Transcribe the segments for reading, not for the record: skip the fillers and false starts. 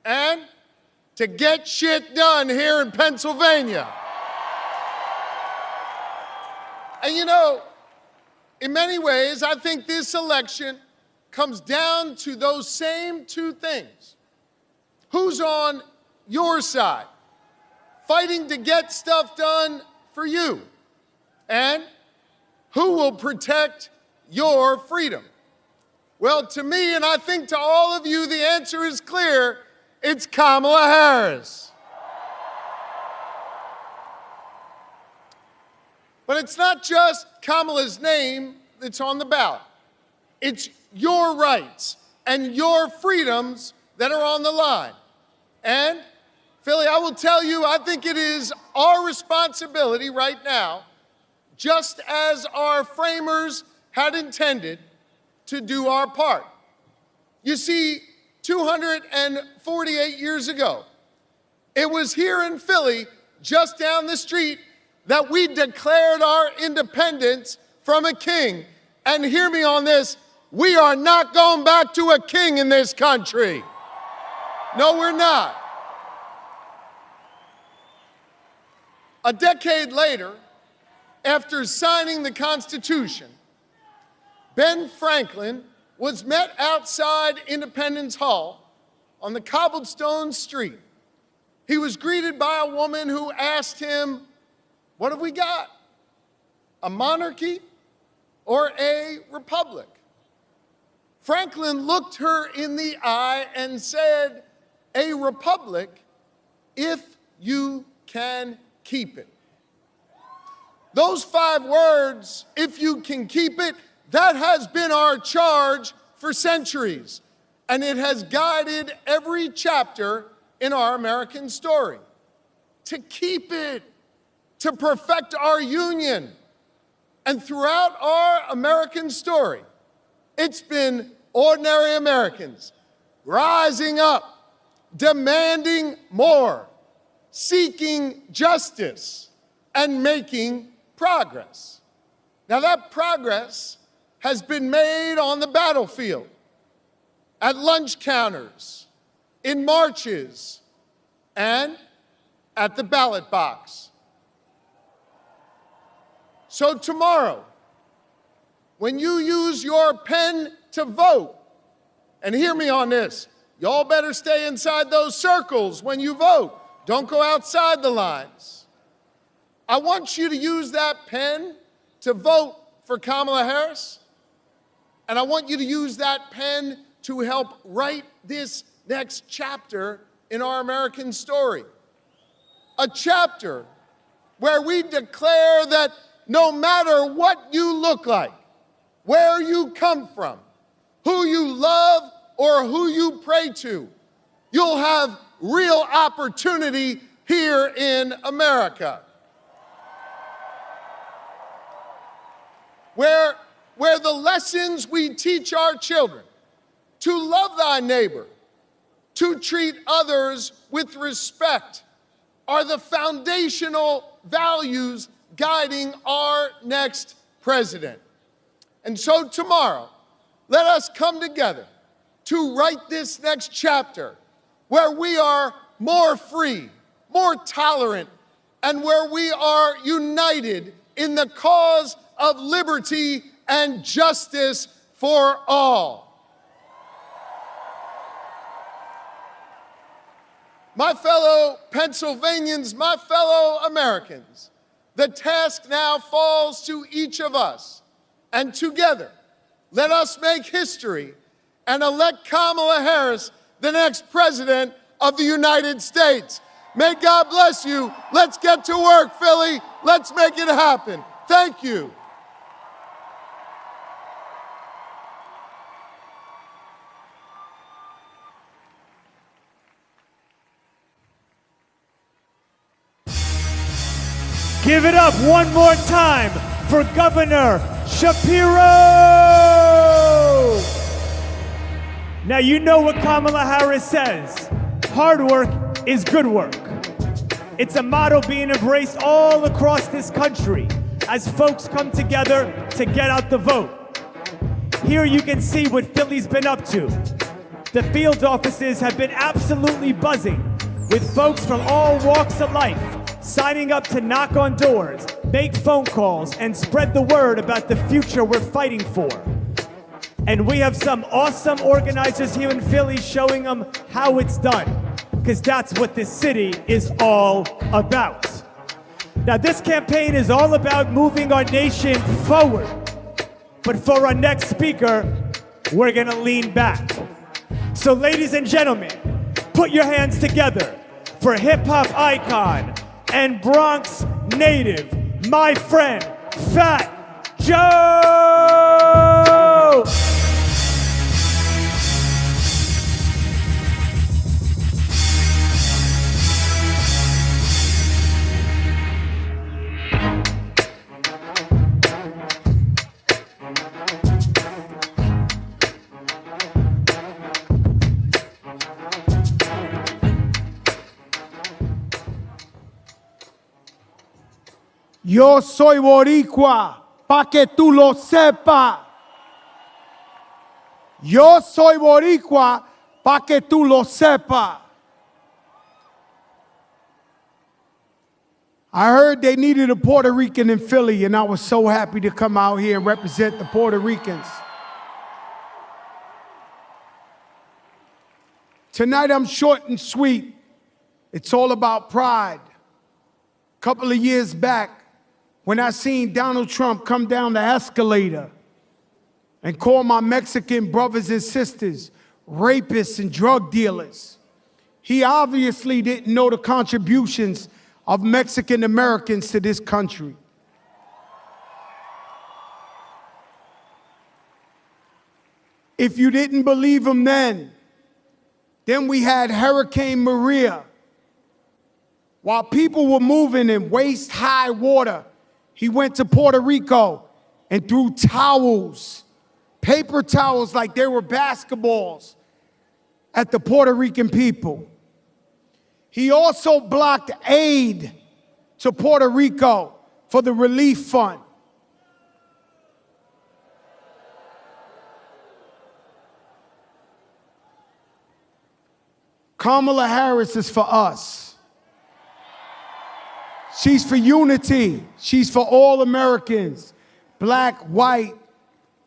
and to get shit done here in Pennsylvania. And you know, in many ways, I think this election comes down to those same two things. Who's on your side, fighting to get stuff done for you? And who will protect your freedom? Well, to me, and I think to all of you, the answer is clear. It's Kamala Harris. But it's not just Kamala's name that's on the ballot. It's your rights and your freedoms that are on the line. And, Philly, I will tell you, I think it is our responsibility right now, just as our framers had intended, to do our part. You see, 248 years ago, it was here in Philly, just down the street, that we declared our independence from a king. And hear me on this, we are not going back to a king in this country. No, we're not. A decade later, after signing the Constitution, Ben Franklin was met outside Independence Hall on the cobblestone street. He was greeted by a woman who asked him, "What have we got? A monarchy or a republic?" Franklin looked her in the eye and said, "A republic if you can keep it." Those 5 words, "if you can keep it," that has been our charge for centuries, and it has guided every chapter in our American story. To keep it, to perfect our union. And throughout our American story, it's been ordinary Americans rising up, demanding more, seeking justice, and making progress. Now that progress has been made on the battlefield, at lunch counters, in marches, and at the ballot box. So tomorrow, when you use your pen to vote, and hear me on this, y'all better stay inside those circles when you vote. Don't go outside the lines. I want you to use that pen to vote for Kamala Harris, and I want you to use that pen to help write this next chapter in our American story. A chapter where we declare that no matter what you look like, where you come from, who you love or who you pray to, you'll have real opportunity here in America. Where the lessons we teach our children, to love thy neighbor, to treat others with respect, are the foundational values guiding our next president. And so tomorrow, let us come together to write this next chapter where we are more free, more tolerant, and where we are united in the cause of liberty and justice for all. My fellow Pennsylvanians, my fellow Americans, the task now falls to each of us. And together, let us make history and elect Kamala Harris the next president of the United States. May God bless you. Let's get to work, Philly. Let's make it happen. Thank you. Give it up one more time for Governor Shapiro! Now you know what Kamala Harris says. Hard work is good work. It's a motto being embraced all across this country as folks come together to get out the vote. Here you can see what Philly's been up to. The field offices have been absolutely buzzing with folks from all walks of life signing up to knock on doors, make phone calls, and spread the word about the future we're fighting for. And we have some awesome organizers here in Philly showing them how it's done, because that's what this city is all about. Now, this campaign is all about moving our nation forward. But for our next speaker, we're gonna lean back. So ladies and gentlemen, put your hands together for hip-hop icon and Bronx native, my friend, Fat Joe! Yo soy boricua, pa' que tú lo sepas. Yo soy boricua, pa' que tú lo sepas. I heard they needed a Puerto Rican in Philly, and I was so happy to come out here and represent the Puerto Ricans. Tonight I'm short and sweet. It's all about pride. A couple of years back, when I seen Donald Trump come down the escalator and call my Mexican brothers and sisters rapists and drug dealers, he obviously didn't know the contributions of Mexican Americans to this country. If you didn't believe him then we had Hurricane Maria. While people were moving in waist-high water, he went to Puerto Rico and threw towels, paper towels like they were basketballs, at the Puerto Rican people. He also blocked aid to Puerto Rico for the relief fund. Kamala Harris is for us. She's for unity. She's for all Americans. Black, white,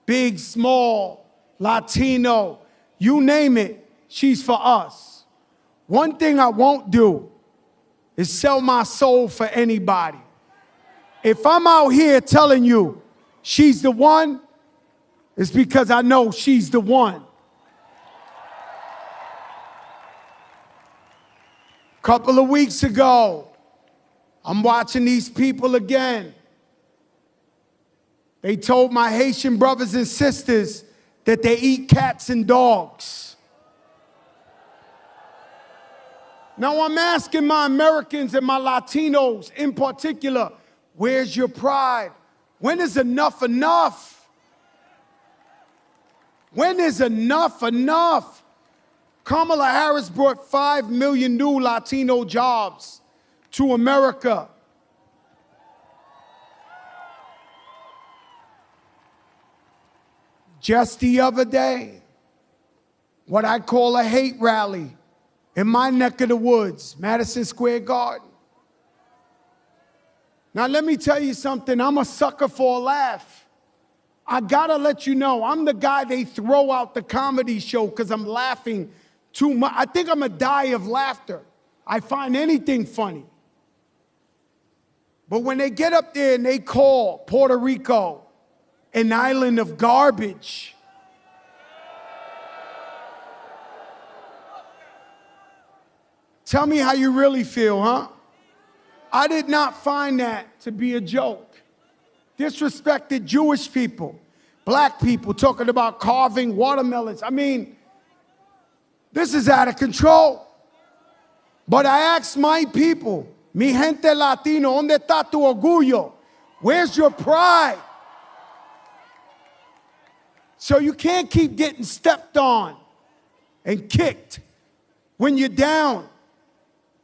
big, small, Latino, you name it, she's for us. One thing I won't do is sell my soul for anybody. If I'm out here telling you she's the one, it's because I know she's the one. A couple of weeks ago, I'm watching these people again. They told my Haitian brothers and sisters that they eat cats and dogs. Now I'm asking my Americans and my Latinos in particular, where's your pride? When is enough enough? When is enough enough? Kamala Harris brought 5 million new Latino jobs to America. Just the other day, what I call a hate rally in my neck of the woods, Madison Square Garden. Now let me tell you something, I'm a sucker for a laugh. I gotta let you know, I'm the guy they throw out the comedy show because I'm laughing too much. I think I'm gonna die of laughter. I find anything funny. But when they get up there and they call Puerto Rico an island of garbage, tell me how you really feel, huh? I did not find that to be a joke. Disrespected Jewish people, black people talking about carving watermelons. I mean, this is out of control. But I asked my people, mi gente latino, ¿dónde está tu orgullo? Where's your pride? So you can't keep getting stepped on and kicked when you're down.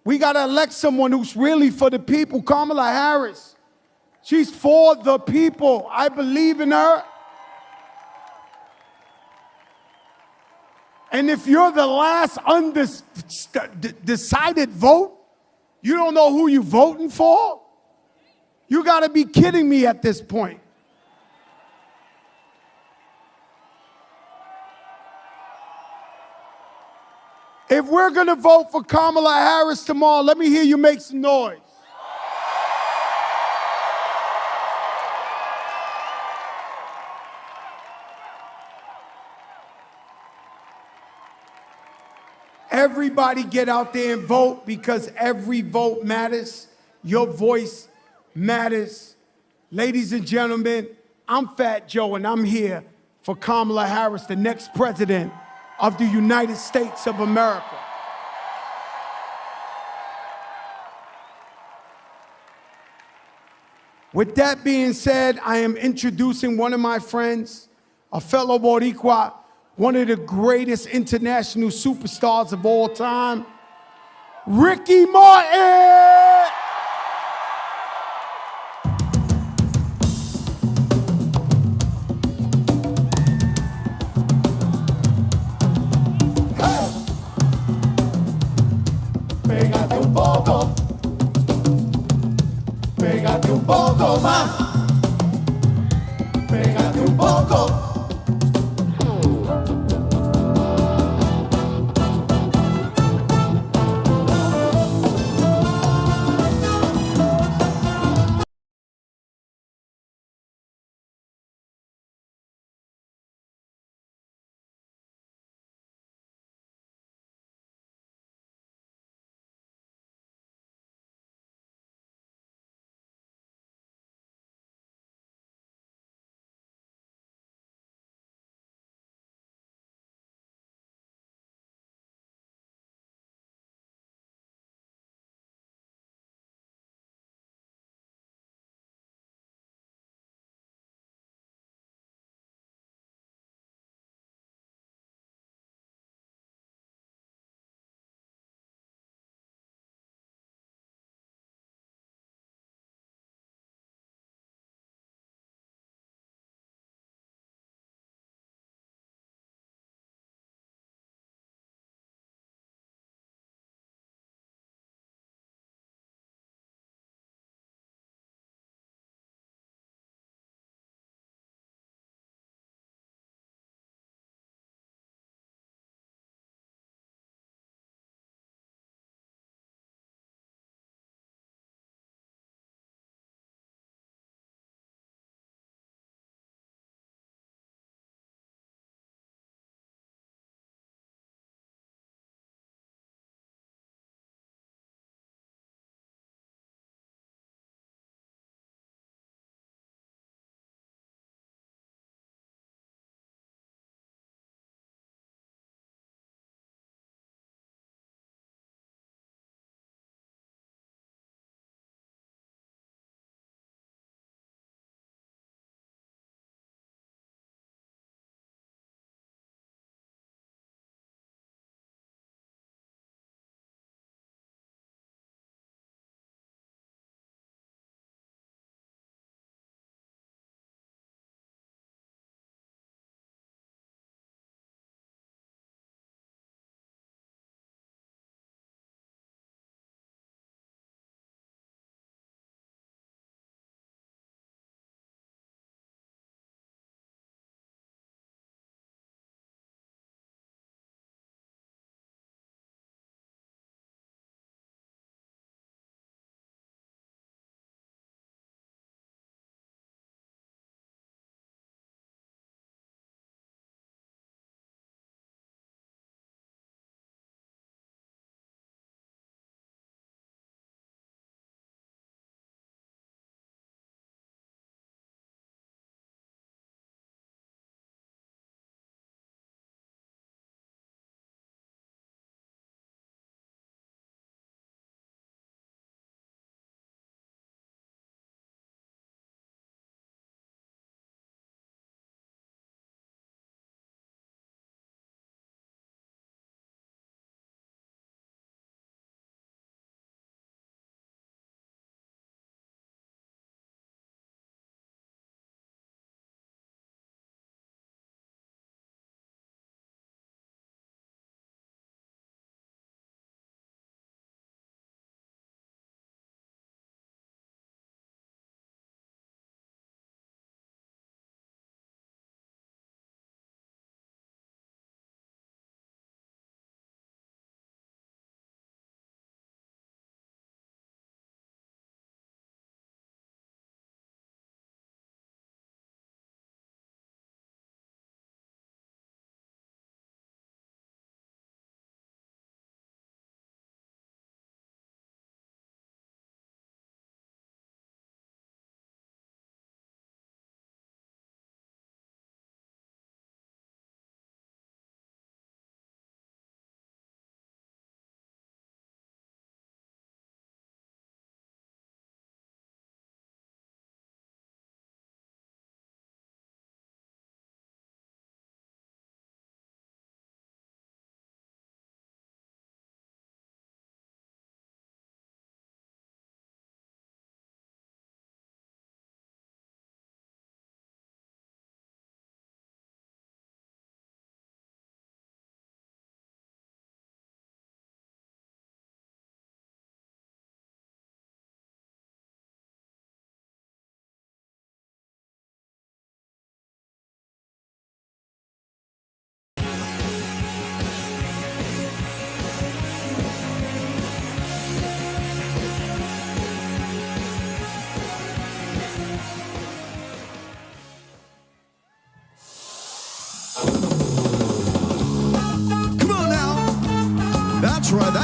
We got to elect someone who's really for the people. Kamala Harris, she's for the people. I believe in her. And if you're the last undecided vote, you don't know who you're voting for? You gotta be kidding me at this point. If we're gonna vote for Kamala Harris tomorrow, let me hear you make some noise. Everybody get out there and vote, because every vote matters. Your voice matters. Ladies and gentlemen, I'm Fat Joe, and I'm here for Kamala Harris, the next president of the United States of America. With that being said, I am introducing one of my friends, a fellow Boricua, one of the greatest international superstars of all time, Ricky Martin! Pégate un poco, pégate un poco más, pégate un poco.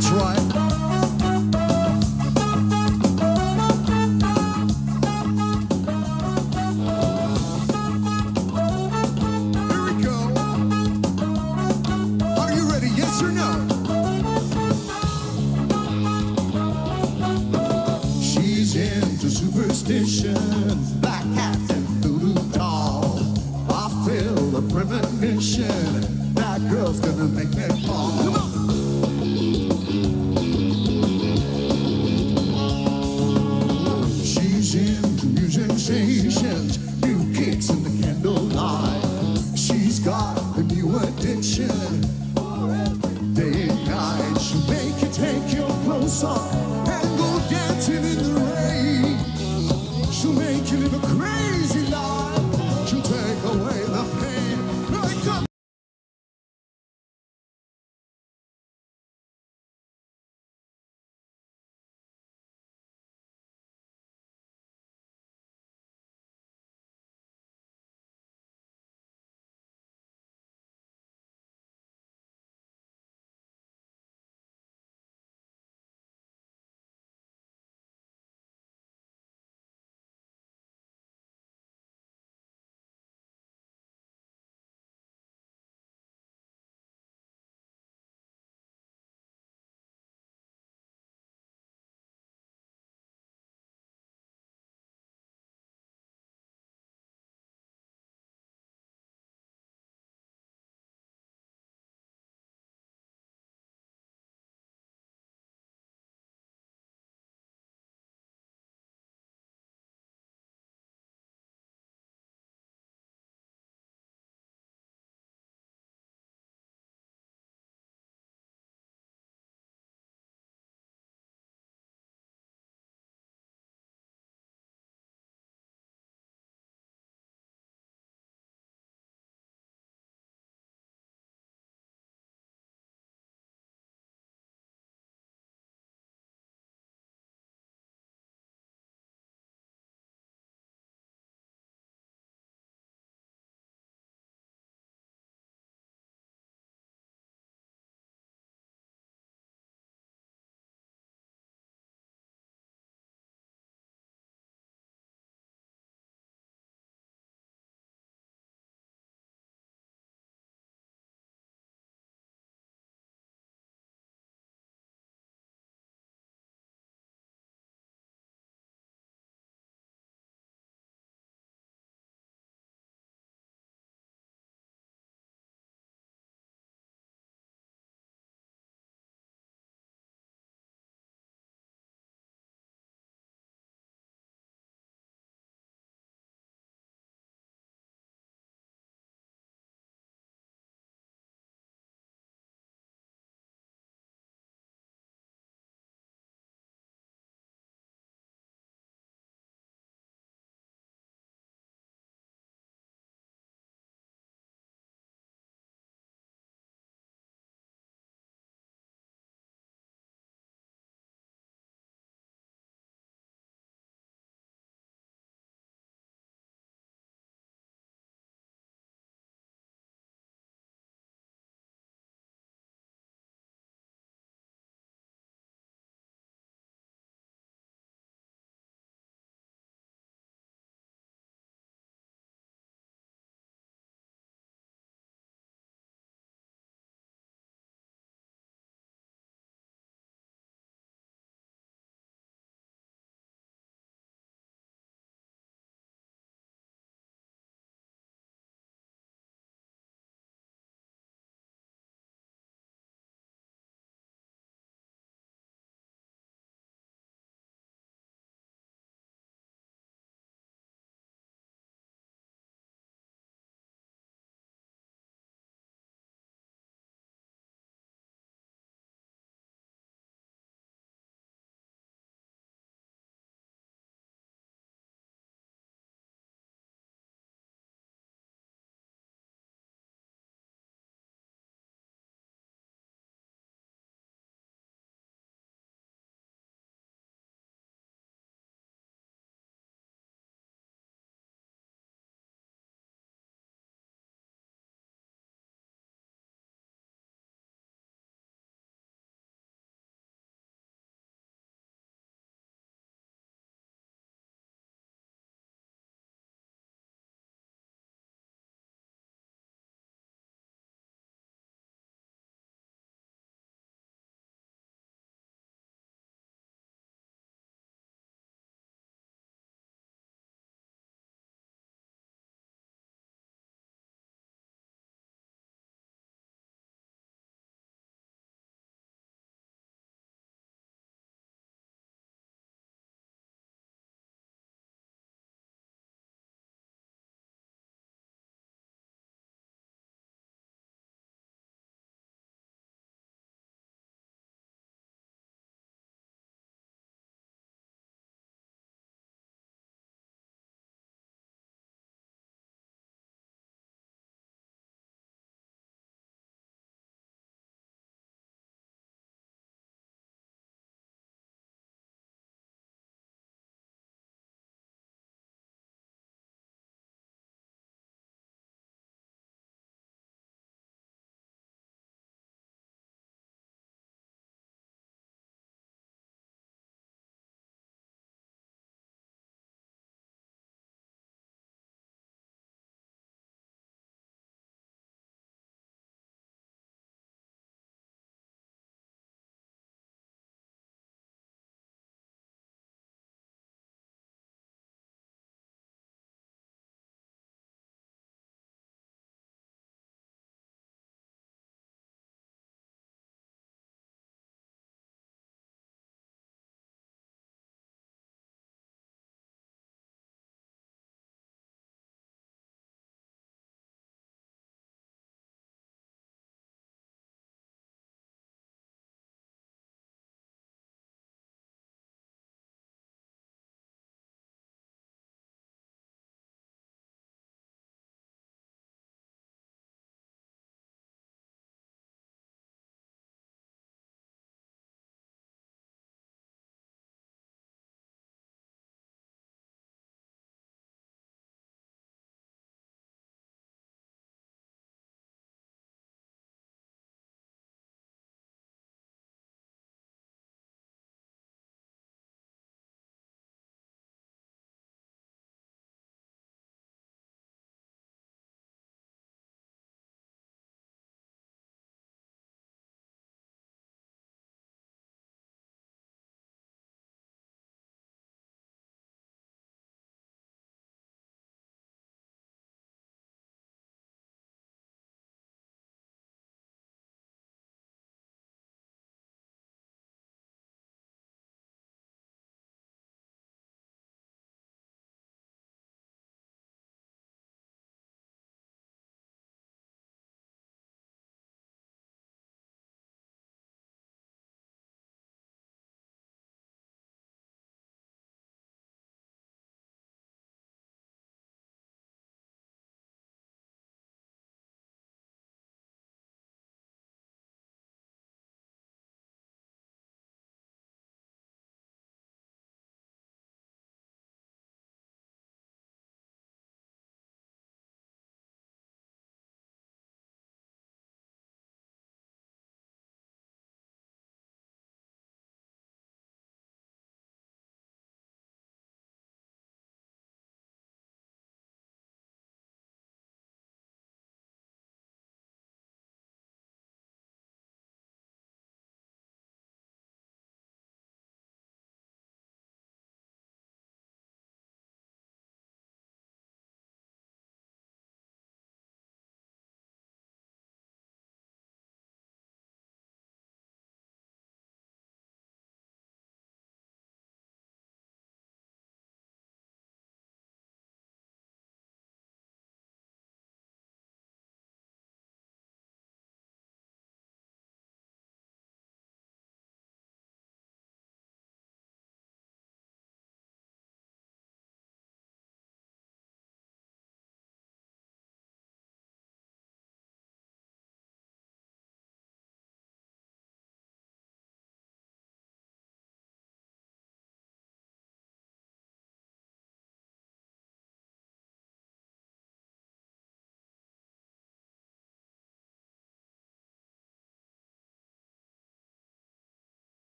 That's right. Here we go. Are you ready? Yes or no? She's into superstitions, black cats and voodoo dolls. I feel a premonition. That girl's gonna make me fall. Come on. She's into new sensations, new kicks in the candlelight. She's got a new addiction. Day and night, she'll make you take your clothes off and go dancing in the rain. She'll make you live a crazy life. She'll take away the pain. Like a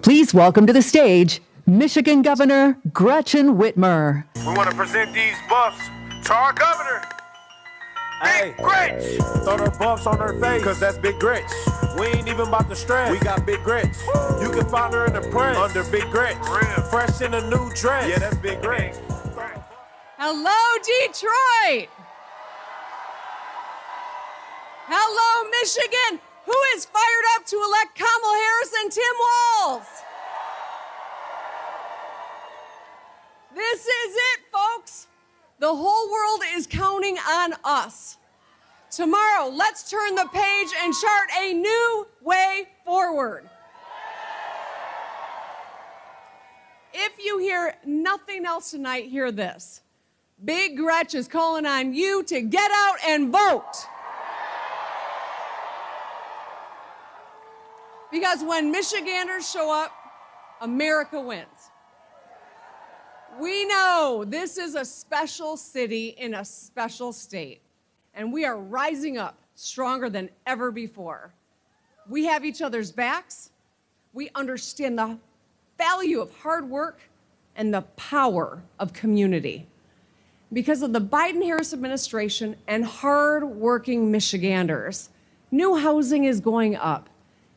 Please welcome to the stage, Michigan Governor Gretchen Whitmer. We want to present these buffs to our governor, Big Gretch. Throw the buffs on her face, cause that's Big Gretch. We ain't even about to stress. We got Big Gretch. You can find her in the press under Big Gretch. Fresh in a new dress. Yeah, that's Big Gretch. Hello, Detroit. Hello, Michigan. Who is fired up to elect Kamala Harris and Tim Walz? This is it, folks. The whole world is counting on us. Tomorrow, let's turn the page and chart a new way forward. If you hear nothing else tonight, hear this. Big Gretch is calling on you to get out and vote. Because when Michiganders show up, America wins. We know this is a special city in a special state, and we are rising up stronger than ever before. We have each other's backs. We understand the value of hard work and the power of community. Because of the Biden-Harris administration and hard-working Michiganders, new housing is going up.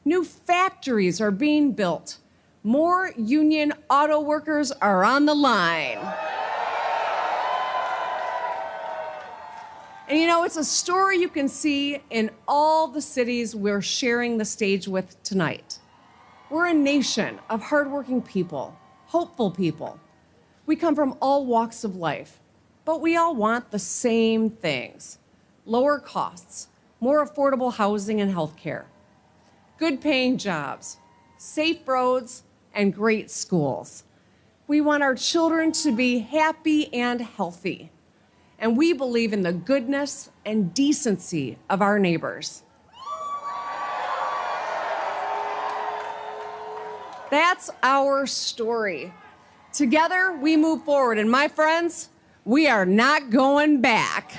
New factories are being built. More union auto workers are on the line. And you know, it's a story you can see in all the cities we're sharing the stage with tonight. We're a nation of hardworking people, hopeful people. We come from all walks of life, but we all want the same things: lower costs, more affordable housing and health care, good paying jobs, safe roads, and great schools. We want our children to be happy and healthy. And we believe in the goodness and decency of our neighbors. That's our story. Together, we move forward. And my friends, we are not going back.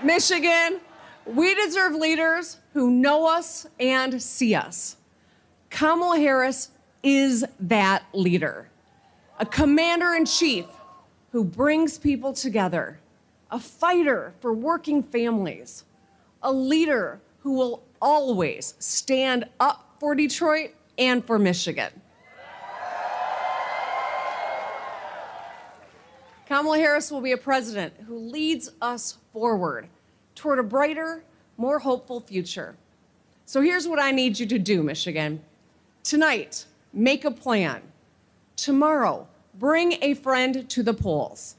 Michigan, we deserve leaders who know us and see us. Kamala Harris is that leader, a commander-in-chief who brings people together, a fighter for working families, a leader who will always stand up for Detroit and for Michigan. Kamala Harris will be a president who leads us forward toward a brighter, more hopeful future. So here's what I need you to do, Michigan. Tonight, make a plan. Tomorrow, bring a friend to the polls.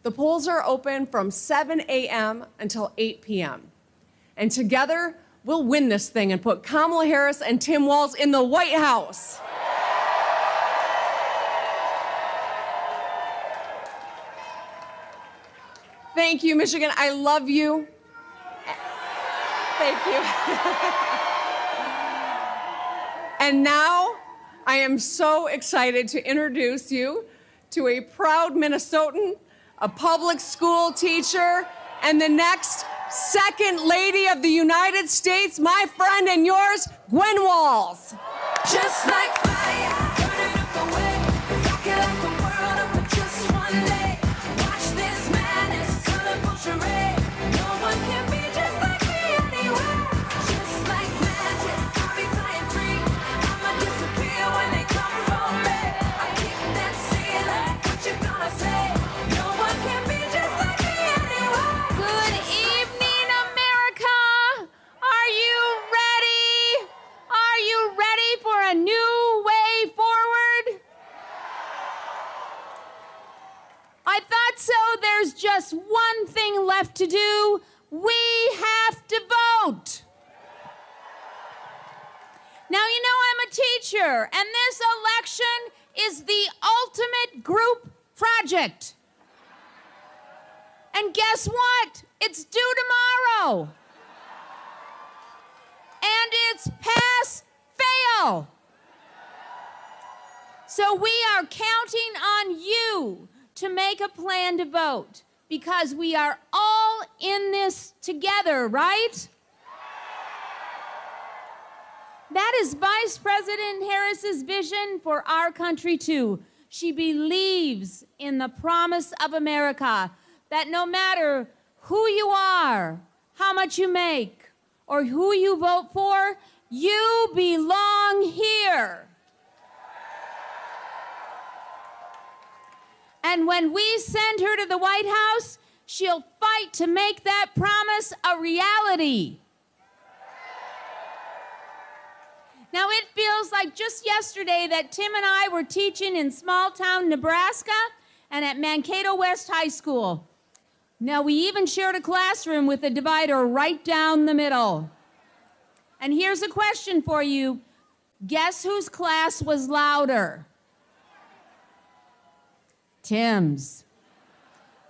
The polls are open from 7 a.m. until 8 p.m. And together, we'll win this thing and put Kamala Harris and Tim Walz in the White House. Thank you, Michigan. I love you. Thank you. And now, I am so excited to introduce you to a proud Minnesotan, a public school teacher, and the next Second Lady of the United States, my friend and yours, Gwen Walz. Just like fire, burn it up away. Rock it like the world up with just one day. Watch this madness, colorful charade. No one can be just like me anywhere. Just like magic, I'll be flying free. I'ma disappear when they come for me. I kick that ceiling, what you gonna say? No one can be just like me anywhere. Good evening, America. Are you ready? Are you ready for a new way forward? I thought so. There's just one thing left to do. We have to vote. Now, you know I'm a teacher, and this election is the ultimate group project. And guess what? It's due tomorrow. And it's pass, fail. So we are counting on you to make a plan to vote because we are all in this together, right? That is Vice President Harris's vision for our country too. She believes in the promise of America, that no matter who you are, how much you make, or who you vote for, you belong here. And when we send her to the White House, she'll fight to make that promise a reality. Now, it feels like just yesterday that Tim and I were teaching in small town Nebraska and at Mankato West High School. Now, we even shared a classroom with a divider right down the middle. And here's a question for you. Guess whose class was louder? Tim's.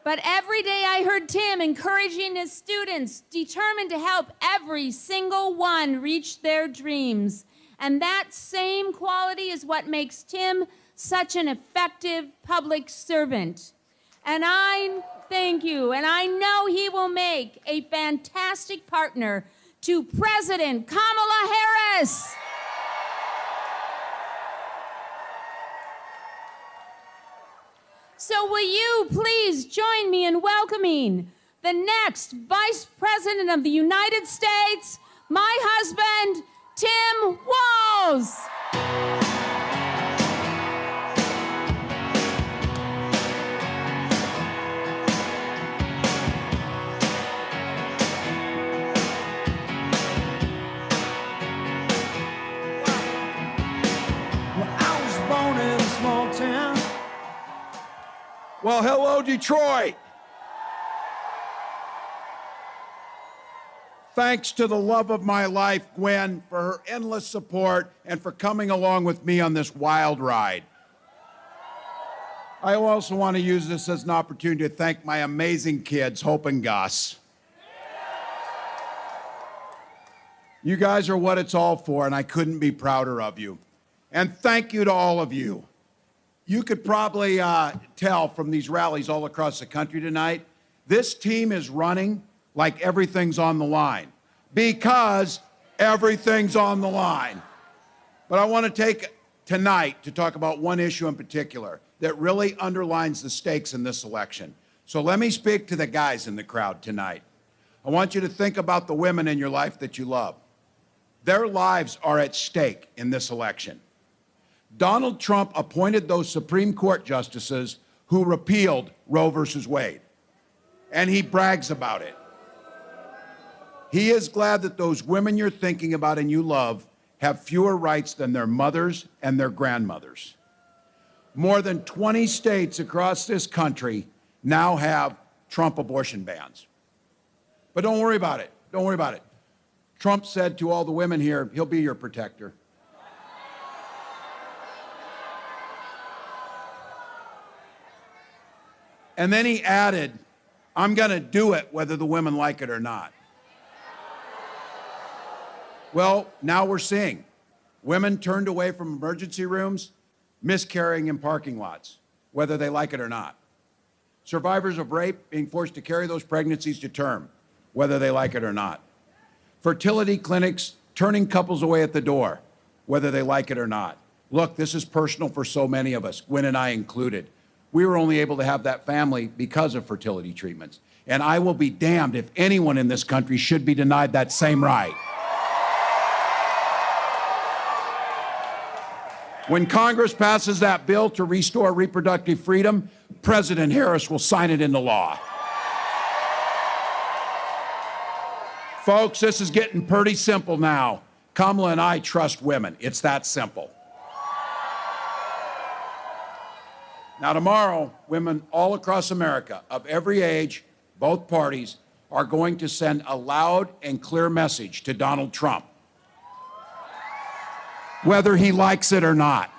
But every day I heard Tim encouraging his students, determined to help every single one reach their dreams. And that same quality is what makes Tim such an effective public servant. And I thank you, and I know he will make a fantastic partner to President Kamala Harris. So will you please join me in welcoming the next Vice President of the United States, my husband, Tim Walz. Well, hello, Detroit. Thanks to the love of my life, Gwen, for her endless support and for coming along with me on this wild ride. I also want to use this as an opportunity to thank my amazing kids, Hope and Gus. You guys are what it's all for, and I couldn't be prouder of you. And thank you to all of you. You could probably tell from these rallies all across the country tonight, this team is running like everything's on the line, because everything's on the line. But I want to take tonight to talk about one issue in particular that really underlines the stakes in this election. So let me speak to the guys in the crowd tonight. I want you to think about the women in your life that you love. Their lives are at stake in this election. Donald Trump appointed those Supreme Court justices who repealed Roe versus Wade, and he brags about it. He is glad that those women you're thinking about and you love have fewer rights than their mothers and their grandmothers. More than 20 states across this country now have Trump abortion bans. But don't worry about it. Don't worry about it. Trump said to all the women here, he'll be your protector. And then he added, I'm going to do it whether the women like it or not. Well, now we're seeing women turned away from emergency rooms, miscarrying in parking lots, whether they like it or not. Survivors of rape being forced to carry those pregnancies to term, whether they like it or not. Fertility clinics turning couples away at the door, whether they like it or not. Look, this is personal for so many of us, Gwen and I included. We were only able to have that family because of fertility treatments. And I will be damned if anyone in this country should be denied that same right. When Congress passes that bill to restore reproductive freedom, President Harris will sign it into law. Folks, this is getting pretty simple now. Kamala and I trust women. It's that simple. Now, tomorrow, women all across America, of every age, both parties, are going to send a loud and clear message to Donald Trump, whether he likes it or not.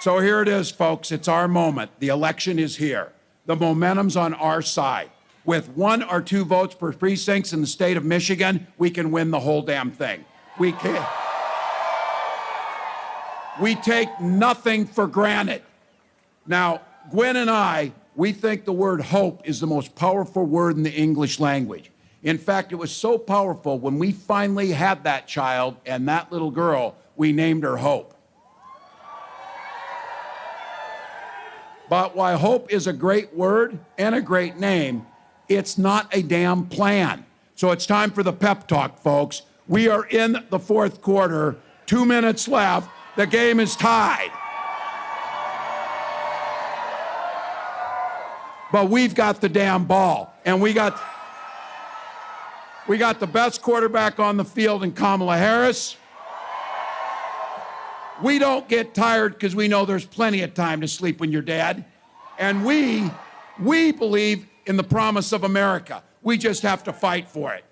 So here it is, folks. It's our moment. The election is here. The momentum's on our side. with 1 or 2 votes per precincts in the state of Michigan, we can win the whole damn thing. We can. We take nothing for granted. Now, Gwen and I, we think the word hope is the most powerful word in the English language. In fact, it was so powerful when we finally had that child and that little girl, we named her Hope. But while hope is a great word and a great name, it's not a damn plan. So it's time for the pep talk, folks. We are in the 4th quarter, 2 minutes left. The game is tied. But we've got the damn ball, and we got the best quarterback on the field in Kamala Harris. We don't get tired because we know there's plenty of time to sleep when you're dead. And we believe in the promise of America. We just have to fight for it.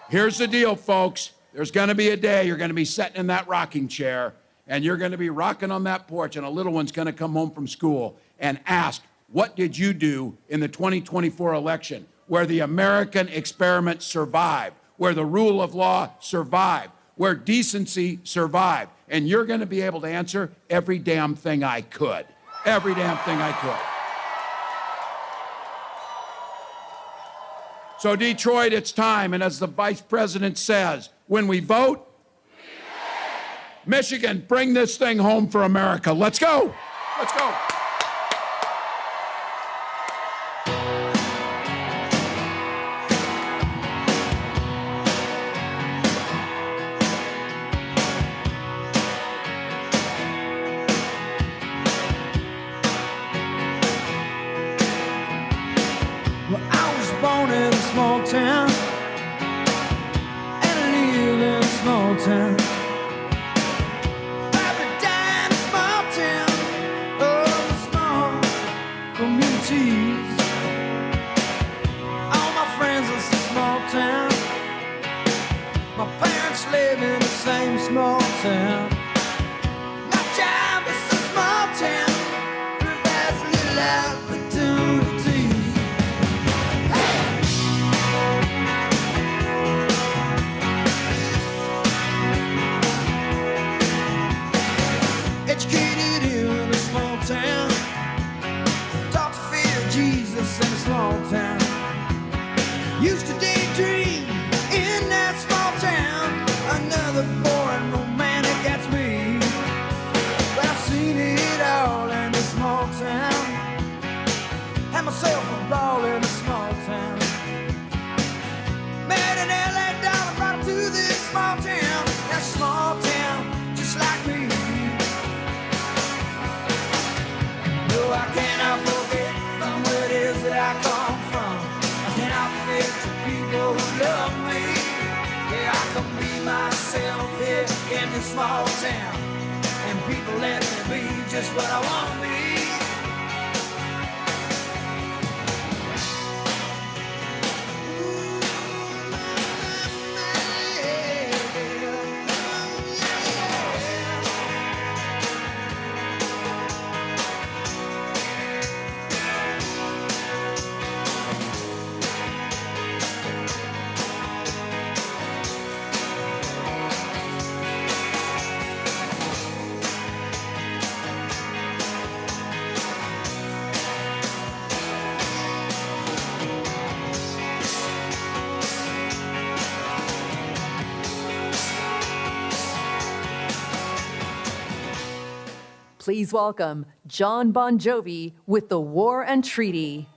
Here's the deal, folks. There's going to be a day you're going to be sitting in that rocking chair, and you're going to be rocking on that porch, and a little one's going to come home from school and ask, what did you do in the 2024 election where the American experiment survived, where the rule of law survived, where decency survived? And you're going to be able to answer every damn thing I could. Every damn thing I could. So Detroit, it's time. And as the vice president says, when we vote, Michigan, bring this thing home for America. Let's go. Let's go. Well, I was born in a small town, and I live in a small town. Probably died in a small town, oh, small communities. All my friends are from small town. My parents live in the same small town. My job is a small town, provides little opportunity. Educated in a small town, taught to fear Jesus in a small town. Used to daydream in that small town. Another boring romantic gets me. But I've seen it all in a small town. Had myself a ball in a small town. Met an LA dollar, brought him to this small town. That small town, just like me. No, I cannot forget from where it is that I come from. I cannot forget the people who love me. Yeah, I can be myself here in this small town, and people let me be just what I want to be. Please welcome John Bon Jovi with The War and Treaty.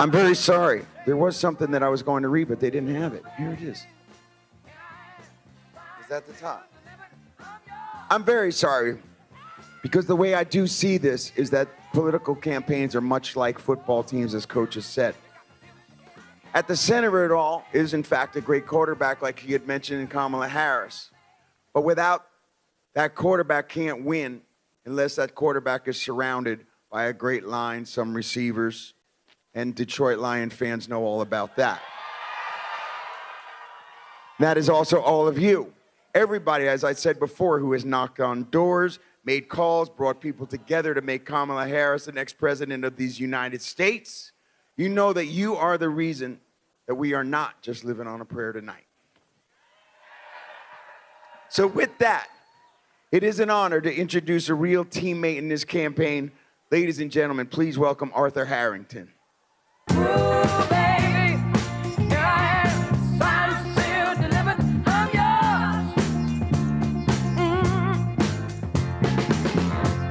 I'm very sorry. There was something that I was going to read, but they didn't have it. Here it is. Is that the top? I'm very sorry, because the way I do see this is that political campaigns are much like football teams, as coaches said. At the center of it all is, in fact, a great quarterback, like he had mentioned in Kamala Harris. But without that quarterback can't win unless that quarterback is surrounded by a great line, some receivers, and Detroit Lion fans know all about that. That is also all of you. Everybody, as I said before, who has knocked on doors, made calls, brought people together to make Kamala Harris the next president of these United States. You know that you are the reason that we are not just living on a prayer tonight. So with that, it is an honor to introduce a real teammate in this campaign. Ladies and gentlemen, please welcome Arthur Harrington.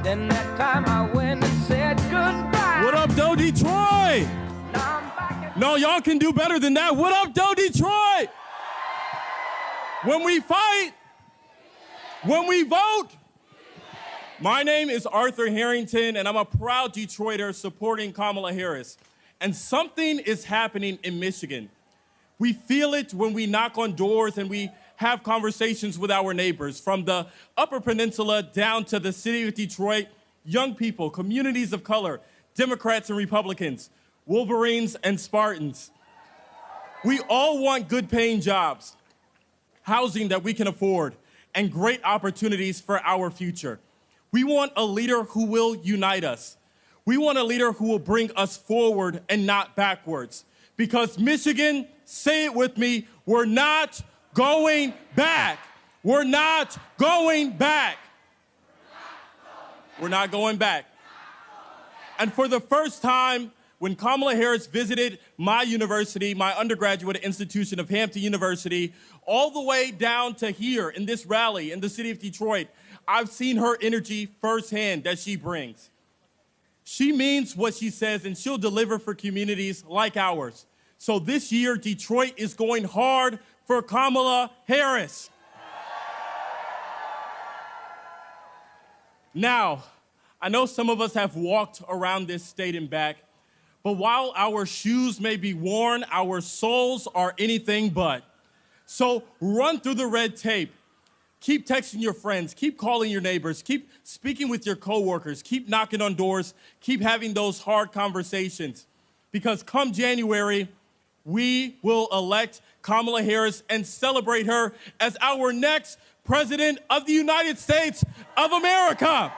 Then that time I went and said goodbye. What up, though, Detroit? No, y'all can do better than that. What up, though, Detroit? When we fight, when we vote. My name is Arthur Harrington, and I'm a proud Detroiter supporting Kamala Harris. And something is happening in Michigan. We feel it when we knock on doors and we have conversations with our neighbors, from the Upper Peninsula down to the city of Detroit, young people, communities of color, Democrats and Republicans, Wolverines and Spartans. We all want good paying jobs, housing that we can afford, and great opportunities for our future. We want a leader who will unite us. We want a leader who will bring us forward and not backwards. Because Michigan, say it with me, we're not going back. We're not going back. We're not going back. And for the first time, when Kamala Harris visited my university, my undergraduate institution of Hampton University, all the way down to here in this rally in the city of Detroit, I've seen her energy firsthand that she brings. She means what she says, and she'll deliver for communities like ours. So this year, Detroit is going hard for Kamala Harris. Now, I know some of us have walked around this state and back, but while our shoes may be worn, our souls are anything but. So run through the red tape. Keep texting your friends, keep calling your neighbors, keep speaking with your coworkers, keep knocking on doors, keep having those hard conversations. Because come January, we will elect Kamala Harris and celebrate her as our next president of the United States of America.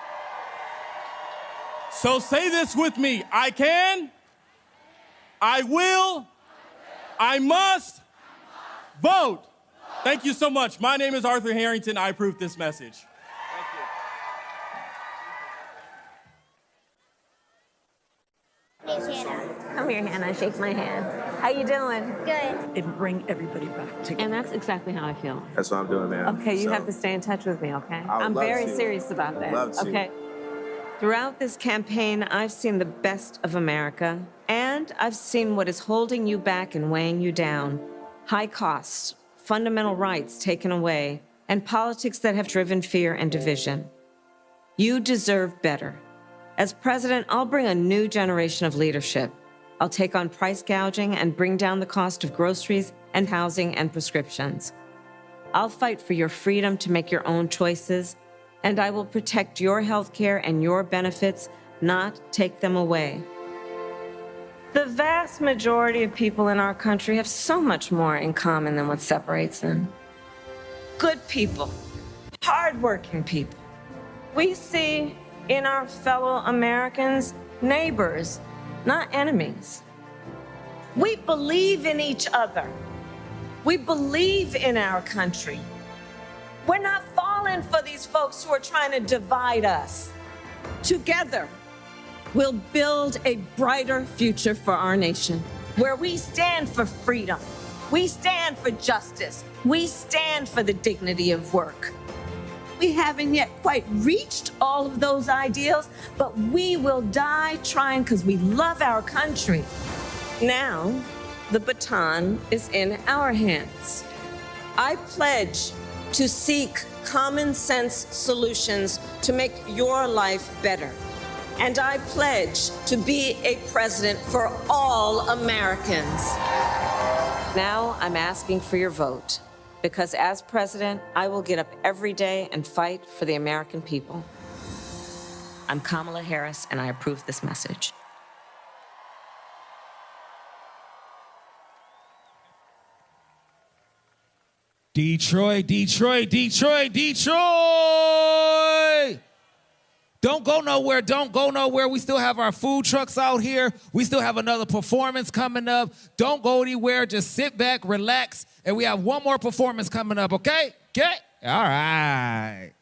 So say this with me: I can, I will, I must vote. Thank you so much. My name is Arthur Harrington. I approve this message. Here's Hannah. Come here, Hannah. Shake my hand. How you doing? Good. And bring everybody back together. And that's exactly how I feel. That's what I'm doing, man. Okay, you have to stay in touch with me, okay? I'm love very to. serious about that. Love to. Okay. Throughout this campaign, I've seen the best of America, and I've seen what is holding you back and weighing you down. High costs, fundamental rights taken away, and politics that have driven fear and division. You deserve better. As president, I'll bring a new generation of leadership. I'll take on price gouging and bring down the cost of groceries and housing and prescriptions. I'll fight for your freedom to make your own choices, and I will protect your health care and your benefits, not take them away. The vast majority of people in our country have so much more in common than what separates them. Good people, hardworking people. We see in our fellow Americans neighbors, not enemies. We believe in each other. We believe in our country. We're not falling for these folks who are trying to divide us. Together, we'll build a brighter future for our nation, where we stand for freedom, we stand for justice, we stand for the dignity of work. We haven't yet quite reached all of those ideals, but we will die trying because we love our country. Now, the baton is in our hands. I pledge to seek common sense solutions to make your life better. And I pledge to be a president for all Americans. Now I'm asking for your vote, because as president, I will get up every day and fight for the American people. I'm Kamala Harris, and I approve this message. Detroit, Detroit, Detroit, Detroit! Don't go nowhere, don't go nowhere. We still have our food trucks out here. We still have another performance coming up. Don't go anywhere, just sit back, relax, and we have one more performance coming up, okay? Okay? All right.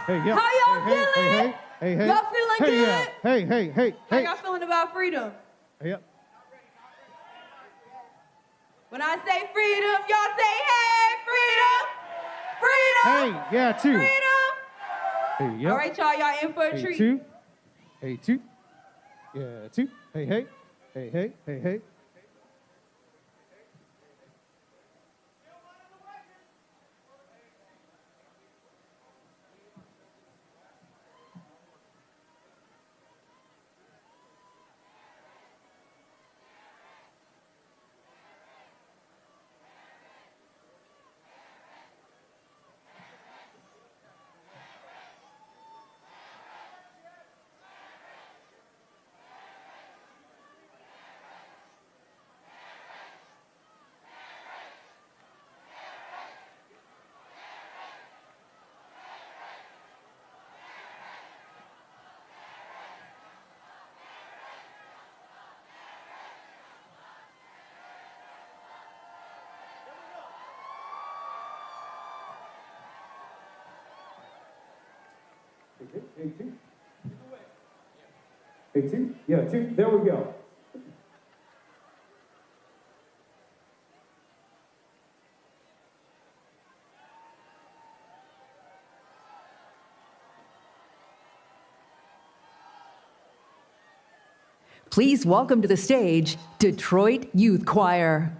Hey, yo. How y'all Hey, feeling? hey, hey. Y'all feeling Hey, good? yeah. Hey, hey, hey, How hey. y'all feeling about freedom? Hey, yep. When I say freedom, y'all say, hey, freedom! Freedom! Hey, yeah, two. Freedom! Hey, yep. All right, y'all in for a Hey, treat. two. Hey, two. Yeah, two. Hey, hey. Hey, hey, hey, hey. Hey, two. Hey, two. Yeah, two. There we go. Please welcome to the stage, Detroit Youth Choir.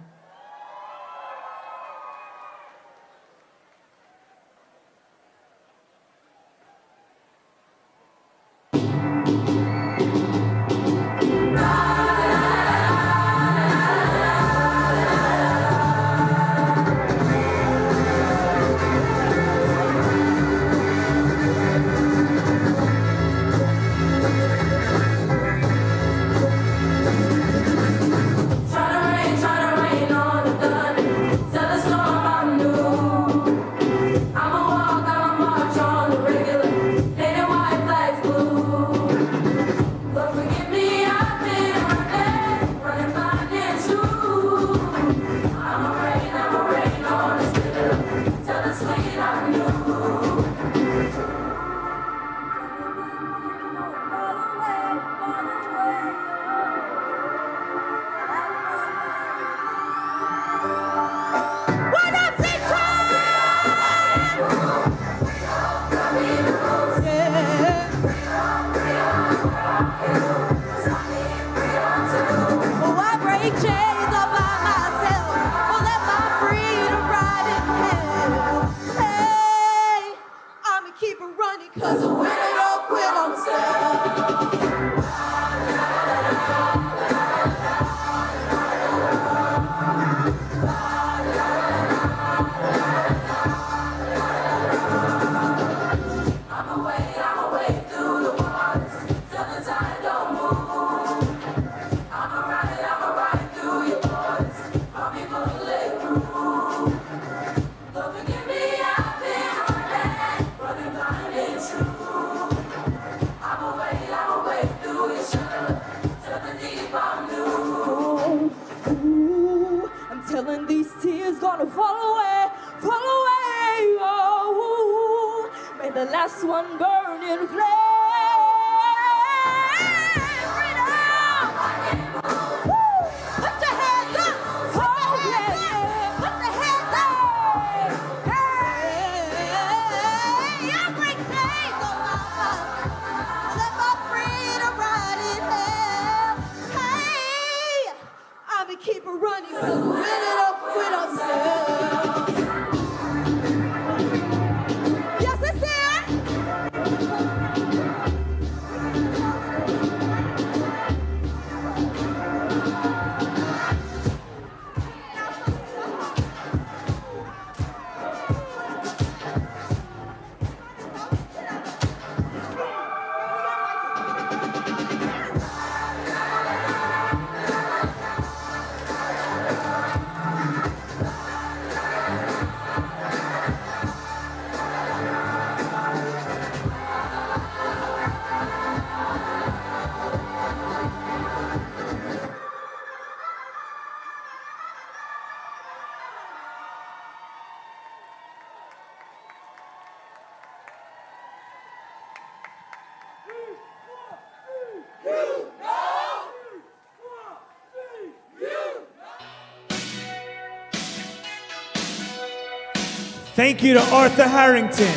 Thank you to Arthur Harrington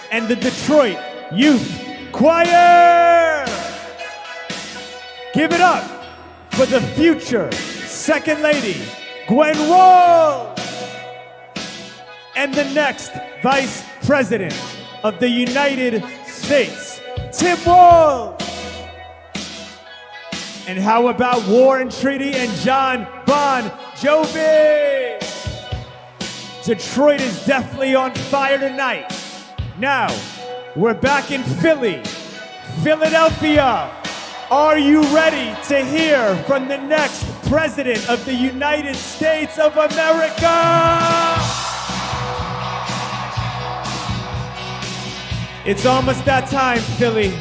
and the Detroit Youth Choir. Give it up for the future Second Lady, Gwen Wall, and the next Vice President of the United States, Tim Walz. And how about War and Treaty and John Bon Jovi? Detroit is definitely on fire tonight. Now, we're back in Philly, Philadelphia. Are you ready to hear from the next President of the United States of America? It's almost that time, Philly.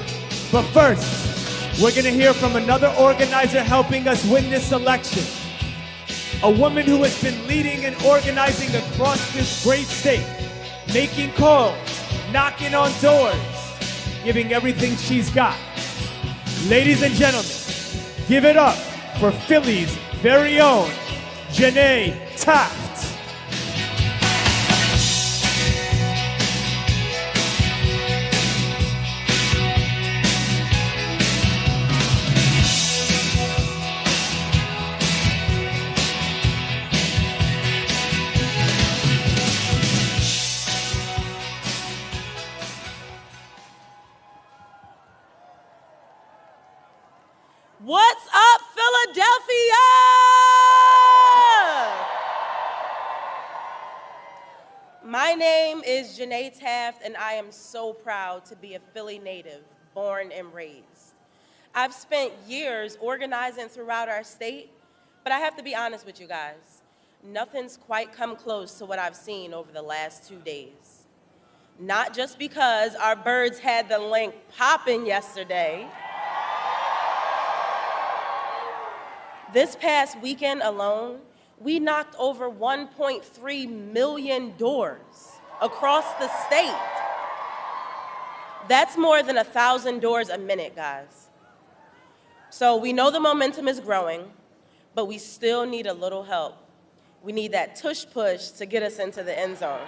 But first, we're gonna hear from another organizer helping us win this election. A woman who has been leading and organizing across this great state, making calls, knocking on doors, giving everything she's got. Ladies and gentlemen, give it up for Philly's very own Janae Taft. What's up, Philadelphia? My name is Janae Taft, and I am so proud to be a Philly native, born and raised. I've spent years organizing throughout our state, but I have to be honest with you guys. Nothing's quite come close to what I've seen over the last 2 days. Not just because our birds had the link popping yesterday. This past weekend alone, we knocked over 1.3 million doors across the state. That's more than 1,000 doors a minute, guys. So we know the momentum is growing, but we still need a little help. We need that tush-push to get us into the end zone.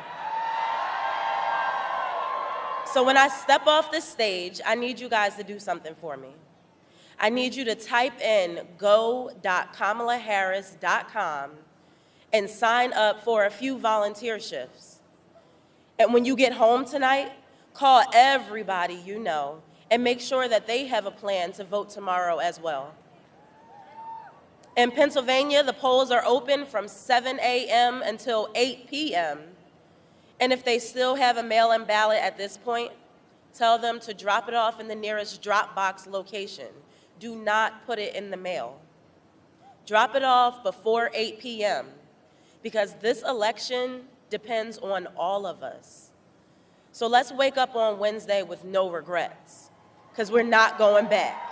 So when I step off the stage, I need you guys to do something for me. I need you to type in go.kamalaharris.com and sign up for a few volunteer shifts. And when you get home tonight, call everybody you know and make sure that they have a plan to vote tomorrow as well. In Pennsylvania, the polls are open from 7 a.m. until 8 p.m. And if they still have a mail-in ballot at this point, tell them to drop it off in the nearest drop box location. Do not put it in the mail. Drop it off before 8 p.m. because this election depends on all of us. So let's wake up on Wednesday with no regrets because we're not going back.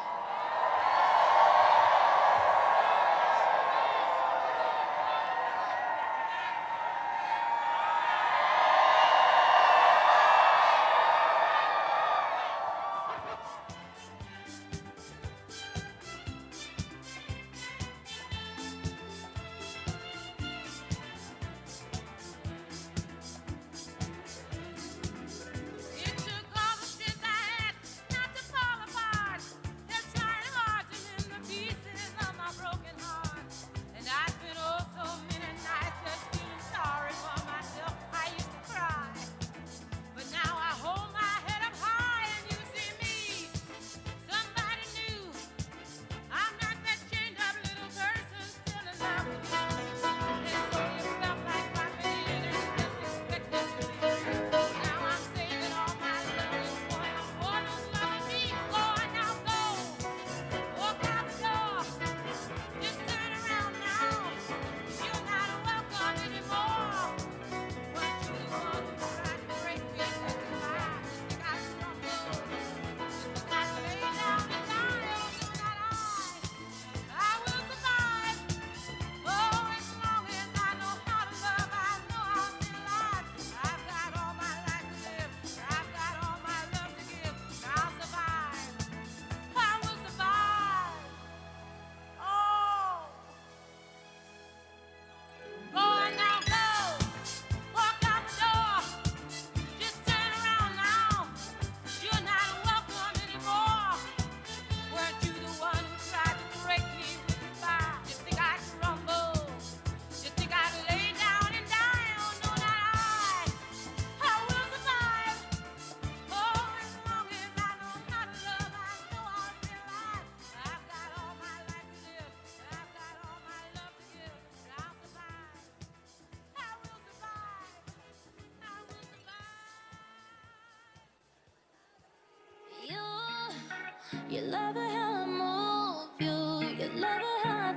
You love it how I move you. You love it how I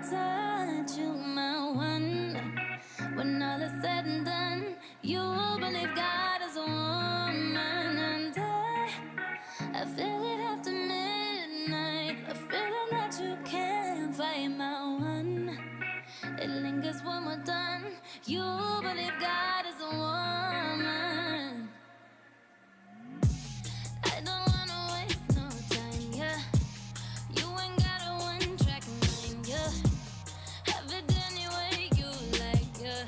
touch you, my one. When all is said and done, you believe God is a woman. And I feel it after midnight. A feeling that you can't fight, my one. It lingers when we're done. You believe God is a woman. I don't wanna waste no time, yeah. You ain't got a one-track mind, yeah. Have it any way you like, yeah.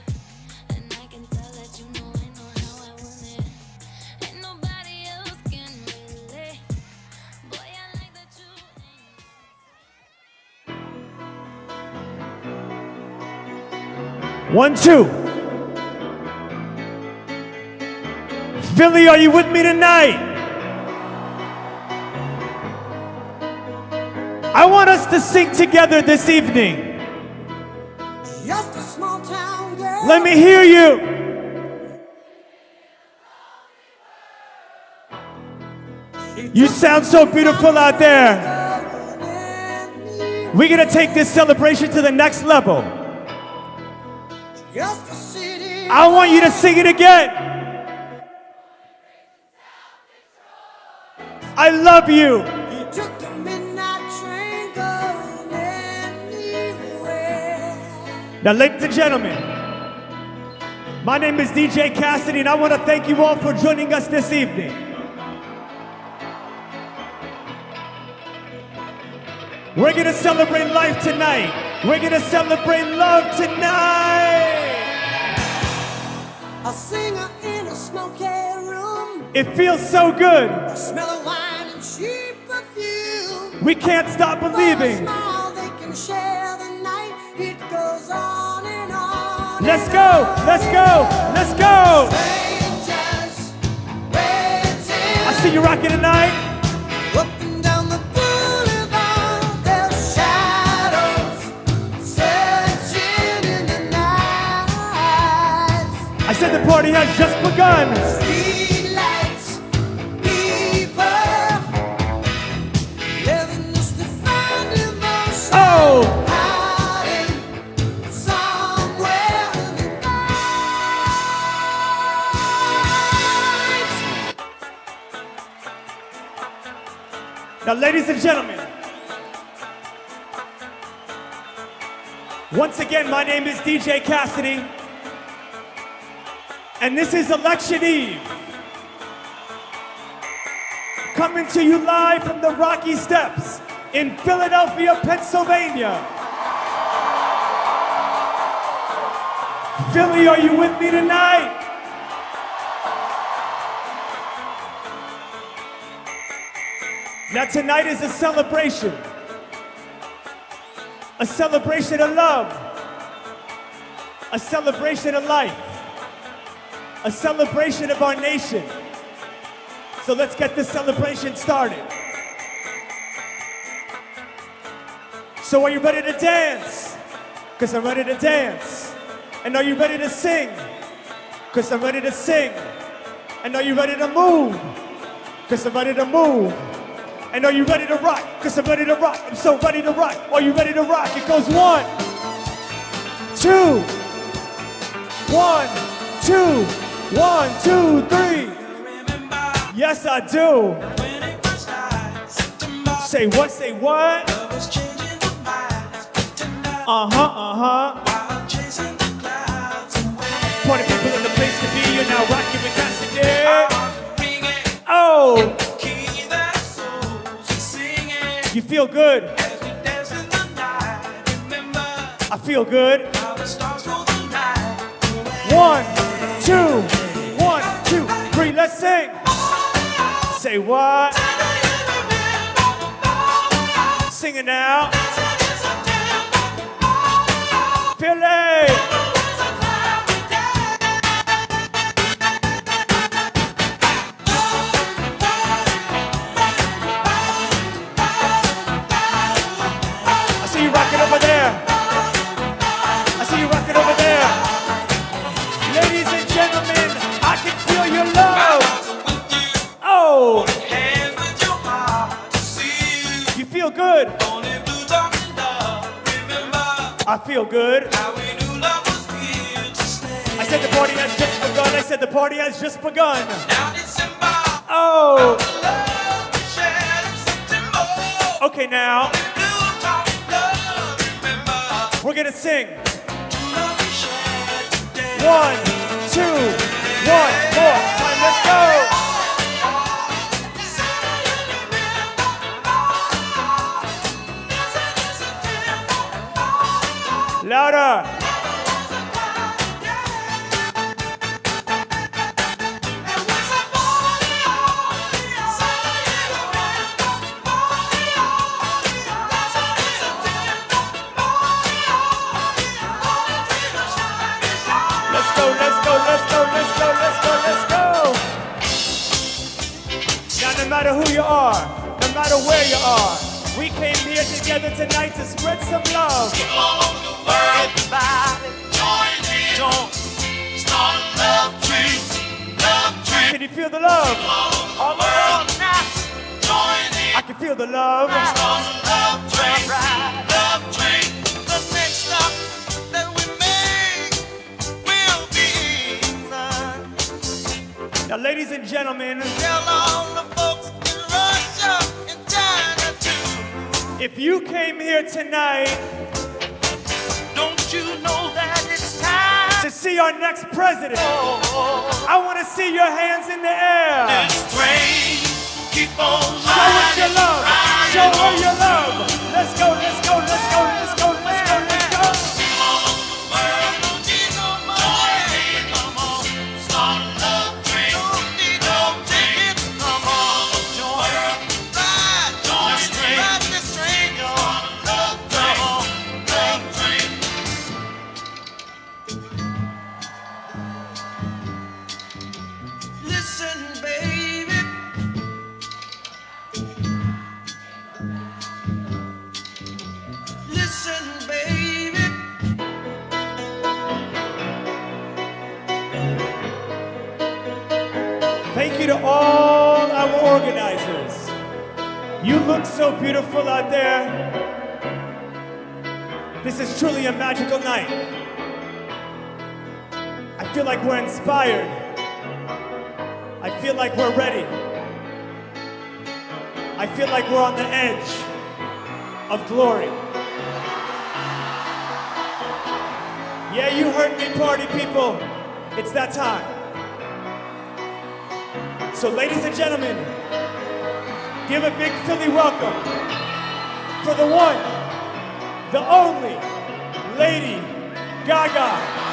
And I can tell that you know I know how I want it. Ain't nobody else can relate. Boy, I like that you ain't. 1, 2. Philly, are you with me tonight? I want us to sing together this evening. Just a small town girl. Let me hear you. You sound so beautiful out there. We're gonna take this celebration to the next level. Just a city. I want you to sing it again. I love you. He took the midnight train going anywhere. Now, ladies and gentlemen, my name is DJ Cassidy, and I want to thank you all for joining us this evening. We're going to celebrate life tonight. We're going to celebrate love tonight. A singer in a smoky room. It feels so good. The smell of wine and cheap perfume. We can't stop believing. For a smile they can share the night. It goes on and on. Let's go, let's go, let's go. Strangers waiting. I see you rocking tonight. Up and down the boulevard, their shadows searching in the night. I said the party has just begun. Streetlights, people, living just to find emotion. Oh! Hiding somewhere in the night. Now, ladies and gentlemen, once again, my name is DJ Cassidy, and this is Election Eve. Coming to you live from the Rocky Steps in Philadelphia, Pennsylvania. Philly, are you with me tonight? Now tonight is a celebration of love, a celebration of life, a celebration of our nation. So let's get this celebration started. So are you ready to dance? Because I'm ready to dance. And are you ready to sing? Because I'm ready to sing. And are you ready to move? Because I'm ready to move. And are you ready to rock? Because I'm ready to rock. I'm so ready to rock. Are you ready to rock? It goes 1, 2, 1, 2, 1, 2, 3. Yes, I do. Say what? Say what? Party people in the place to be. You're now rocking with Cassidy. Oh. You feel good? I feel good. 1, 2, 1, 2, 3, let's sing. Say what? Sing it now. Philly. Over there. I see you rocking over there. Ladies and gentlemen, I can feel your love. Oh. You feel good? I feel good. I said the party has just begun. I said the party has just begun. Oh. Okay, now. We're gonna sing. 1, 2, 1 more time. Let's go. Louder. No matter who you are, no matter where you are, We came here together tonight to spread some love. All over the world, everybody, join in. Start a love train, love train. Can you feel the love? All over the world now, join in. I can feel the love. Start a love train, love train. The next stop that we make will be England. Now, ladies and gentlemen, Tell all the folks in Russia and China too. if you came here tonight, Don't you know that it's time to see our next president, I want to see your hands in the air. this train keep on Show us your love. riding Show her on. your love. Let's go, let's go, let's go, let's go, let's go, let's go. All over the world, don't need no money. Come on, start a love train. Don't need no ticket. Come on, join, ride, ride this train, y'all. Love train, love train. Listen, baby. Listen, baby. Thank you to all our organizers. You look so beautiful out there. This is truly a magical night. I feel like we're inspired. I feel like we're ready. I feel like we're on the edge of glory. Yeah, you heard me, party people. It's that time. So, ladies and gentlemen, give a big Philly welcome for the one, the only, Lady Gaga.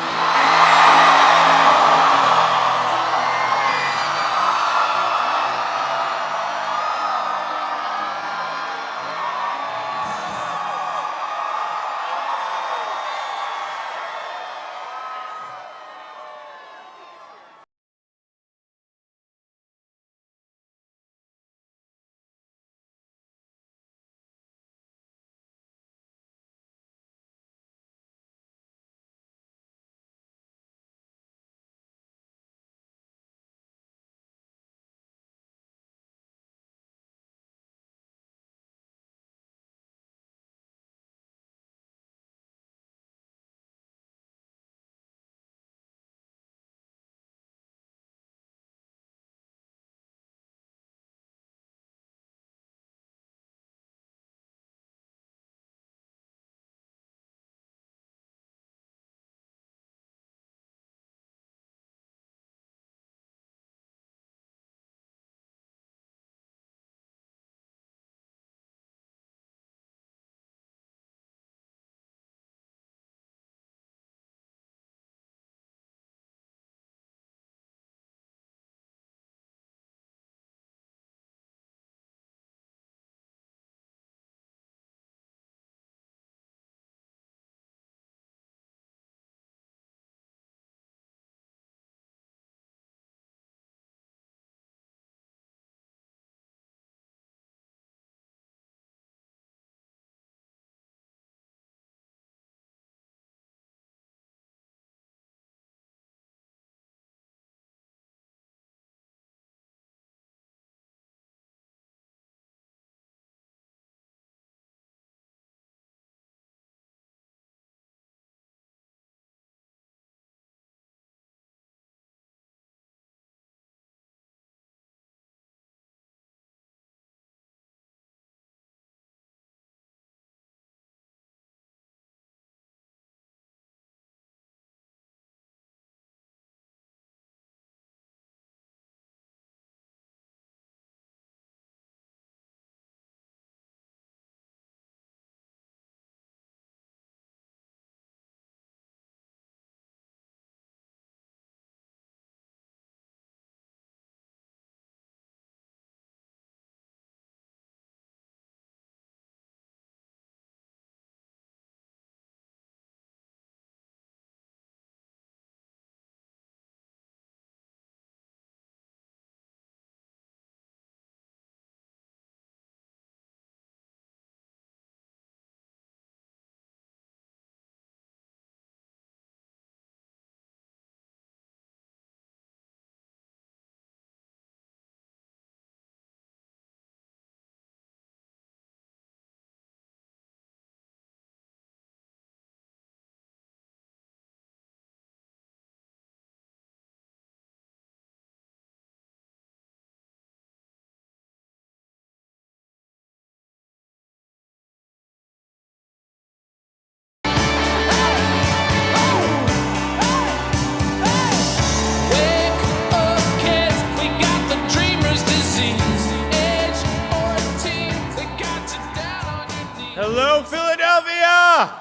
Hello, Philadelphia!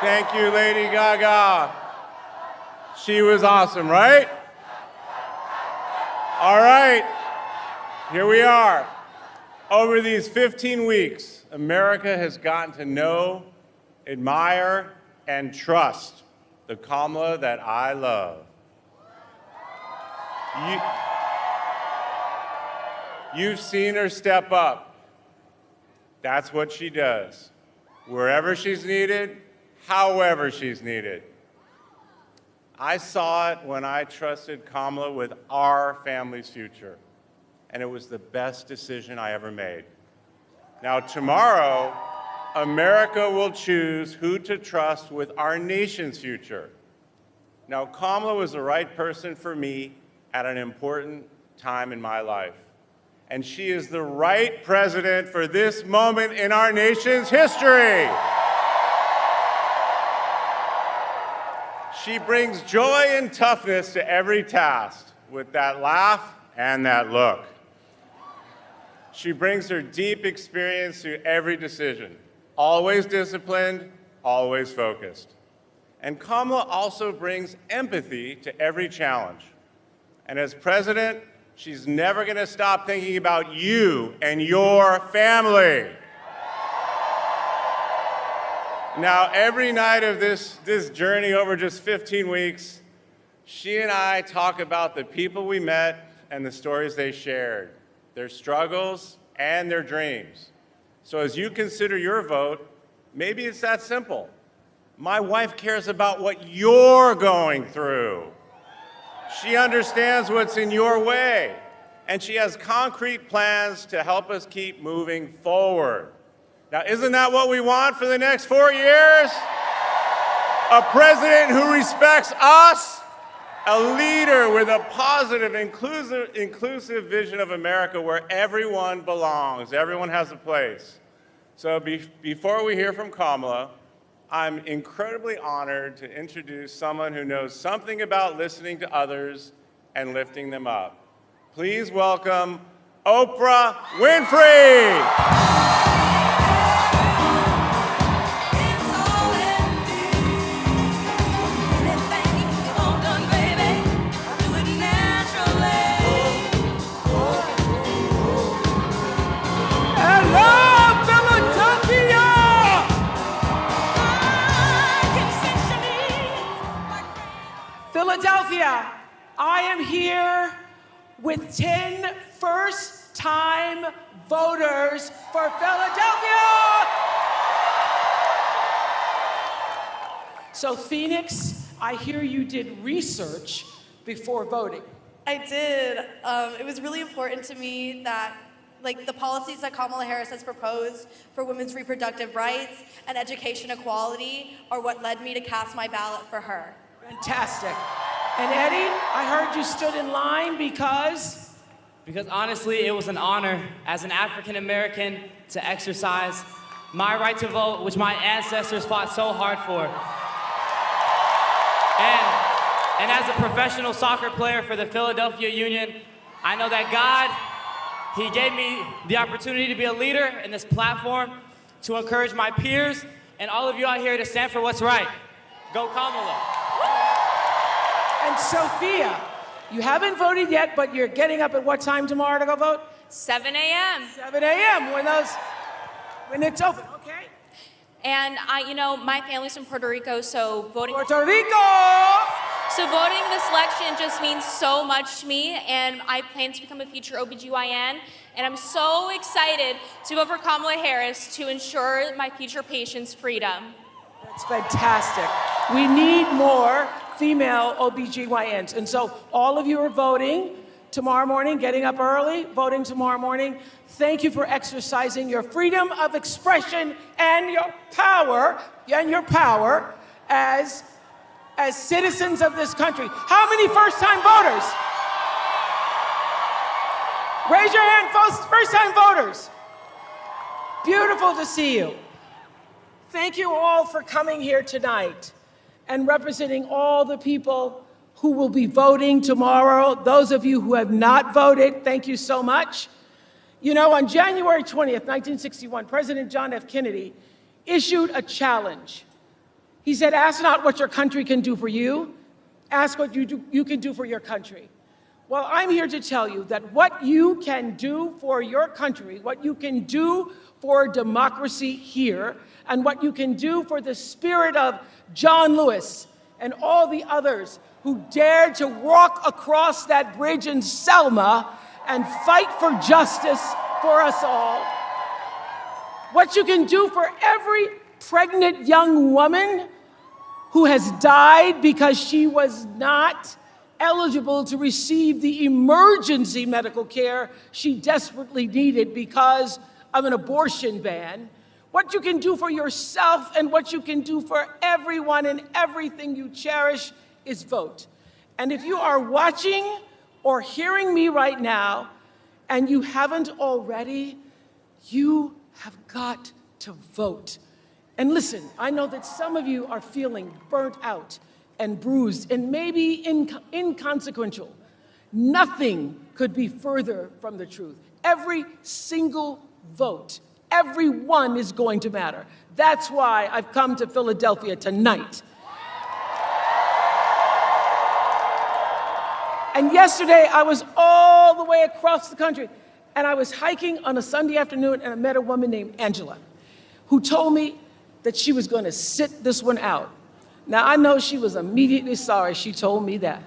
Thank you, Lady Gaga. She was awesome, right? All right, here we are. Over these 15 weeks, America has gotten to know, admire, and trust the Kamala that I love. You've seen her step up. That's what she does. Wherever she's needed, however she's needed. I saw it when I trusted Kamala with our family's future, and it was the best decision I ever made. Now, tomorrow, America will choose who to trust with our nation's future. Now, Kamala was the right person for me at an important time in my life. And she is the right president for this moment in our nation's history. She brings joy and toughness to every task with that laugh and that look. She brings her deep experience to every decision, always disciplined, always focused. And Kamala also brings empathy to every challenge. And as president, she's never going to stop thinking about you and your family. Now, every night of this journey over just 15 weeks, she and I talk about the people we met and the stories they shared, their struggles and their dreams. So as you consider your vote, maybe it's that simple. My wife cares about what you're going through. She understands what's in your way, and she has concrete plans to help us keep moving forward. Now, isn't that what we want for the next 4 years? A president who respects us, a leader with a positive, inclusive vision of America where everyone belongs, everyone has a place. So before we hear from Kamala, I'm incredibly honored to introduce someone who knows something about listening to others and lifting them up. Please welcome Oprah Winfrey. Philadelphia, I am here with 10 first-time voters for Philadelphia. So Phoenix, I hear you did research before voting. I did. It was really important to me that the policies that Kamala Harris has proposed for women's reproductive rights and education equality are what led me to cast my ballot for her. Fantastic. And Eddie, I heard you stood in line because? Because honestly, it was an honor as an African American to exercise my right to vote, which my ancestors fought so hard for. And as a professional soccer player for the Philadelphia Union, I know that God, He gave me the opportunity to be a leader in this platform to encourage my peers and all of you out here to stand for what's right. Go Kamala. And Sophia, you haven't voted yet, but you're getting up at what time tomorrow to go vote? 7 a.m. 7 a.m. when it's open, okay? And my family's from Puerto Rico, so voting. Puerto Rico! So voting this election just means so much to me, and I plan to become a future OBGYN, and I'm so excited to vote for Kamala Harris to ensure my future patients' freedom. That's fantastic. We need more female OBGYNs. And so all of you are voting tomorrow morning, getting up early, voting tomorrow morning. Thank you for exercising your freedom of expression and your power as citizens of this country. How many first-time voters? Raise your hand, first-time voters. Beautiful to see you. Thank you all for coming here tonight and representing all the people who will be voting tomorrow. Those of you who have not voted, thank you so much. You know, on January 20th, 1961, President John F. Kennedy issued a challenge. He said, ask not what your country can do for you, ask what you can do for your country. Well, I'm here to tell you that what you can do for your country, what you can do for democracy here, and what you can do for the spirit of John Lewis and all the others who dared to walk across that bridge in Selma and fight for justice for us all. What you can do for every pregnant young woman who has died because she was not eligible to receive the emergency medical care she desperately needed because of an abortion ban. What you can do for yourself and what you can do for everyone and everything you cherish is vote. And if you are watching or hearing me right now and you haven't already, you have got to vote. And listen, I know that some of you are feeling burnt out and bruised and maybe inconsequential. Nothing could be further from the truth. Every single vote, every one is going to matter. That's why I've come to Philadelphia tonight. And yesterday, I was all the way across the country, and I was hiking on a Sunday afternoon, and I met a woman named Angela, who told me that she was going to sit this one out. Now, I know she was immediately sorry she told me that,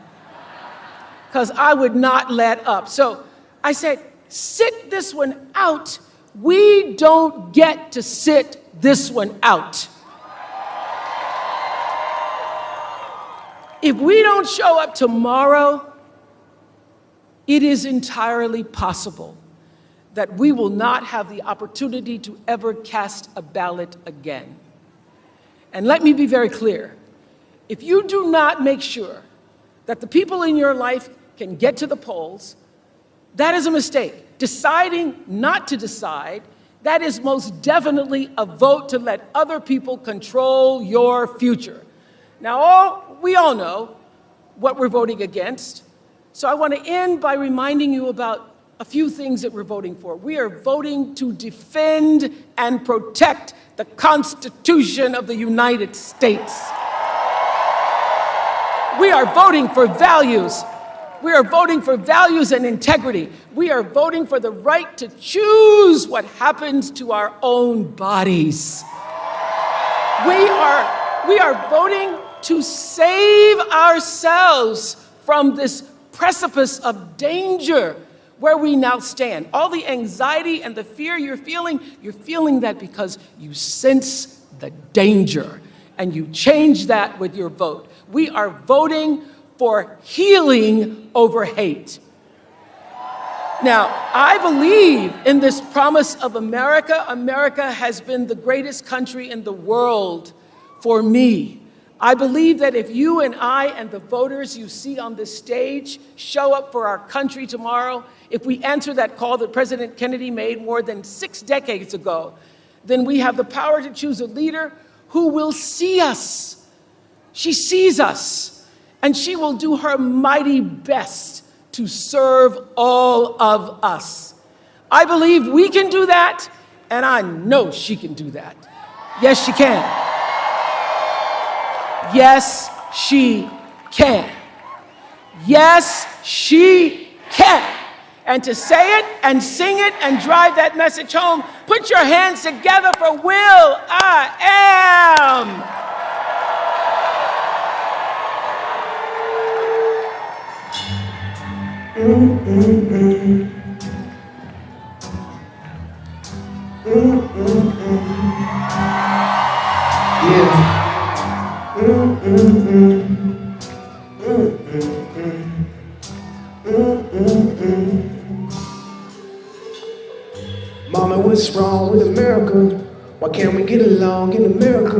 because I would not let up. So I said, sit this one out. We don't get to sit this one out. If we don't show up tomorrow, it is entirely possible that we will not have the opportunity to ever cast a ballot again. And let me be very clear. If you do not make sure that the people in your life can get to the polls, that is a mistake. Deciding not to decide, that is most definitely a vote to let other people control your future. Now, we all know what we're voting against. So I want to end by reminding you about a few things that we're voting for. We are voting to defend and protect the Constitution of the United States. We are voting for values. We are voting for values and integrity. We are voting for the right to choose what happens to our own bodies. We are voting to save ourselves from this precipice of danger where we now stand. All the anxiety and the fear you're feeling that because you sense the danger, and you change that with your vote. We are voting for healing over hate. Now, I believe in this promise of America. America has been the greatest country in the world for me. I believe that if you and I and the voters you see on this stage show up for our country tomorrow, if we answer that call that President Kennedy made more than 6 decades ago, then we have the power to choose a leader who will see us. She sees us, and she will do her mighty best to serve all of us. I believe we can do that, and I know she can do that. Yes, she can. Yes, she can. Yes, she can. And to say it and sing it and drive that message home, put your hands together for Will I Am. Mama, what's wrong with America? Why can't we get along in America?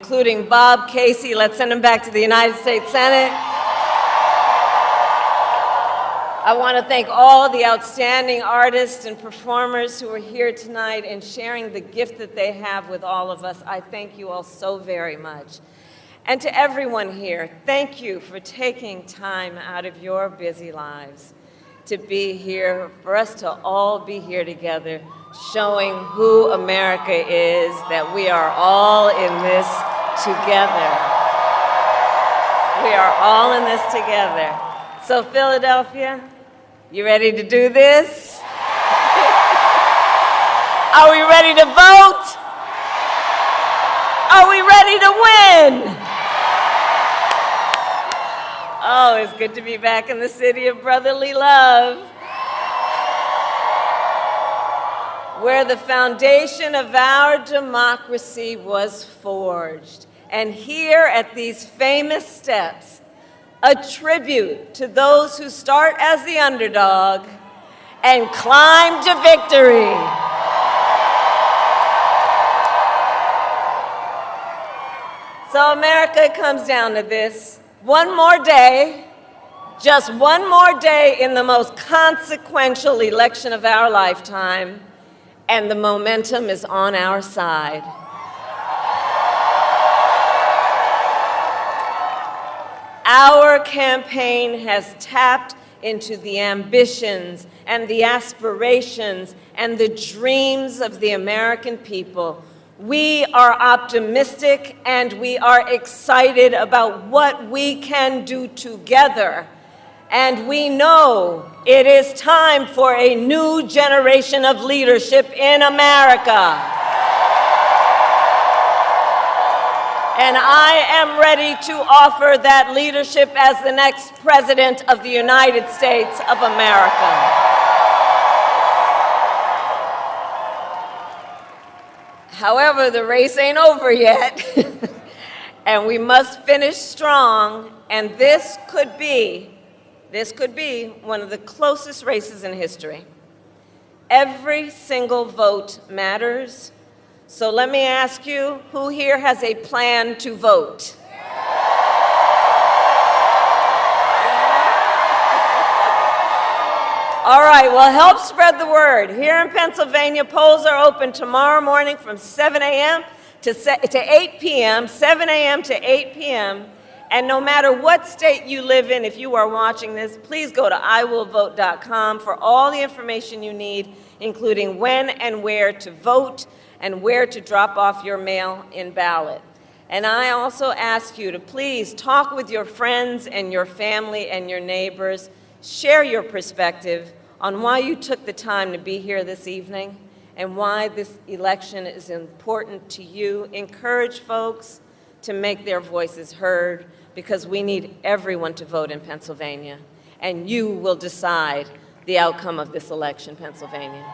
including Bob Casey. Let's send him back to the United States Senate. I want to thank all the outstanding artists and performers who are here tonight and sharing the gift that they have with all of us. I thank you all so very much. And to everyone here, thank you for taking time out of your busy lives to be here, for us to all be here together, showing who America is, that we are all in this together. We are all in this together. So Philadelphia, you ready to do this? Are we ready to vote? Are we ready to win? Oh, it's good to be back in the city of brotherly love, where the foundation of our democracy was forged. And here at these famous steps, a tribute to those who start as the underdog and climb to victory. So America, it comes down to this. One more day, just one more day in the most consequential election of our lifetime, and the momentum is on our side. Our campaign has tapped into the ambitions and the aspirations and the dreams of the American people. We are optimistic and we are excited about what we can do together. And we know it is time for a new generation of leadership in America. And I am ready to offer that leadership as the next President of the United States of America. However, the race ain't over yet, and we must finish strong, and this could be one of the closest races in history. Every single vote matters, so let me ask you, who here has a plan to vote? All right, well, help spread the word. Here in Pennsylvania, polls are open tomorrow morning from 7 a.m. to 8 p.m., 7 a.m. to 8 p.m., and no matter what state you live in, if you are watching this, please go to iwillvote.com for all the information you need, including when and where to vote and where to drop off your mail-in ballot. And I also ask you to please talk with your friends and your family and your neighbors. Share your perspective on why you took the time to be here this evening and why this election is important to you. Encourage folks to make their voices heard, because we need everyone to vote in Pennsylvania, and you will decide the outcome of this election, Pennsylvania.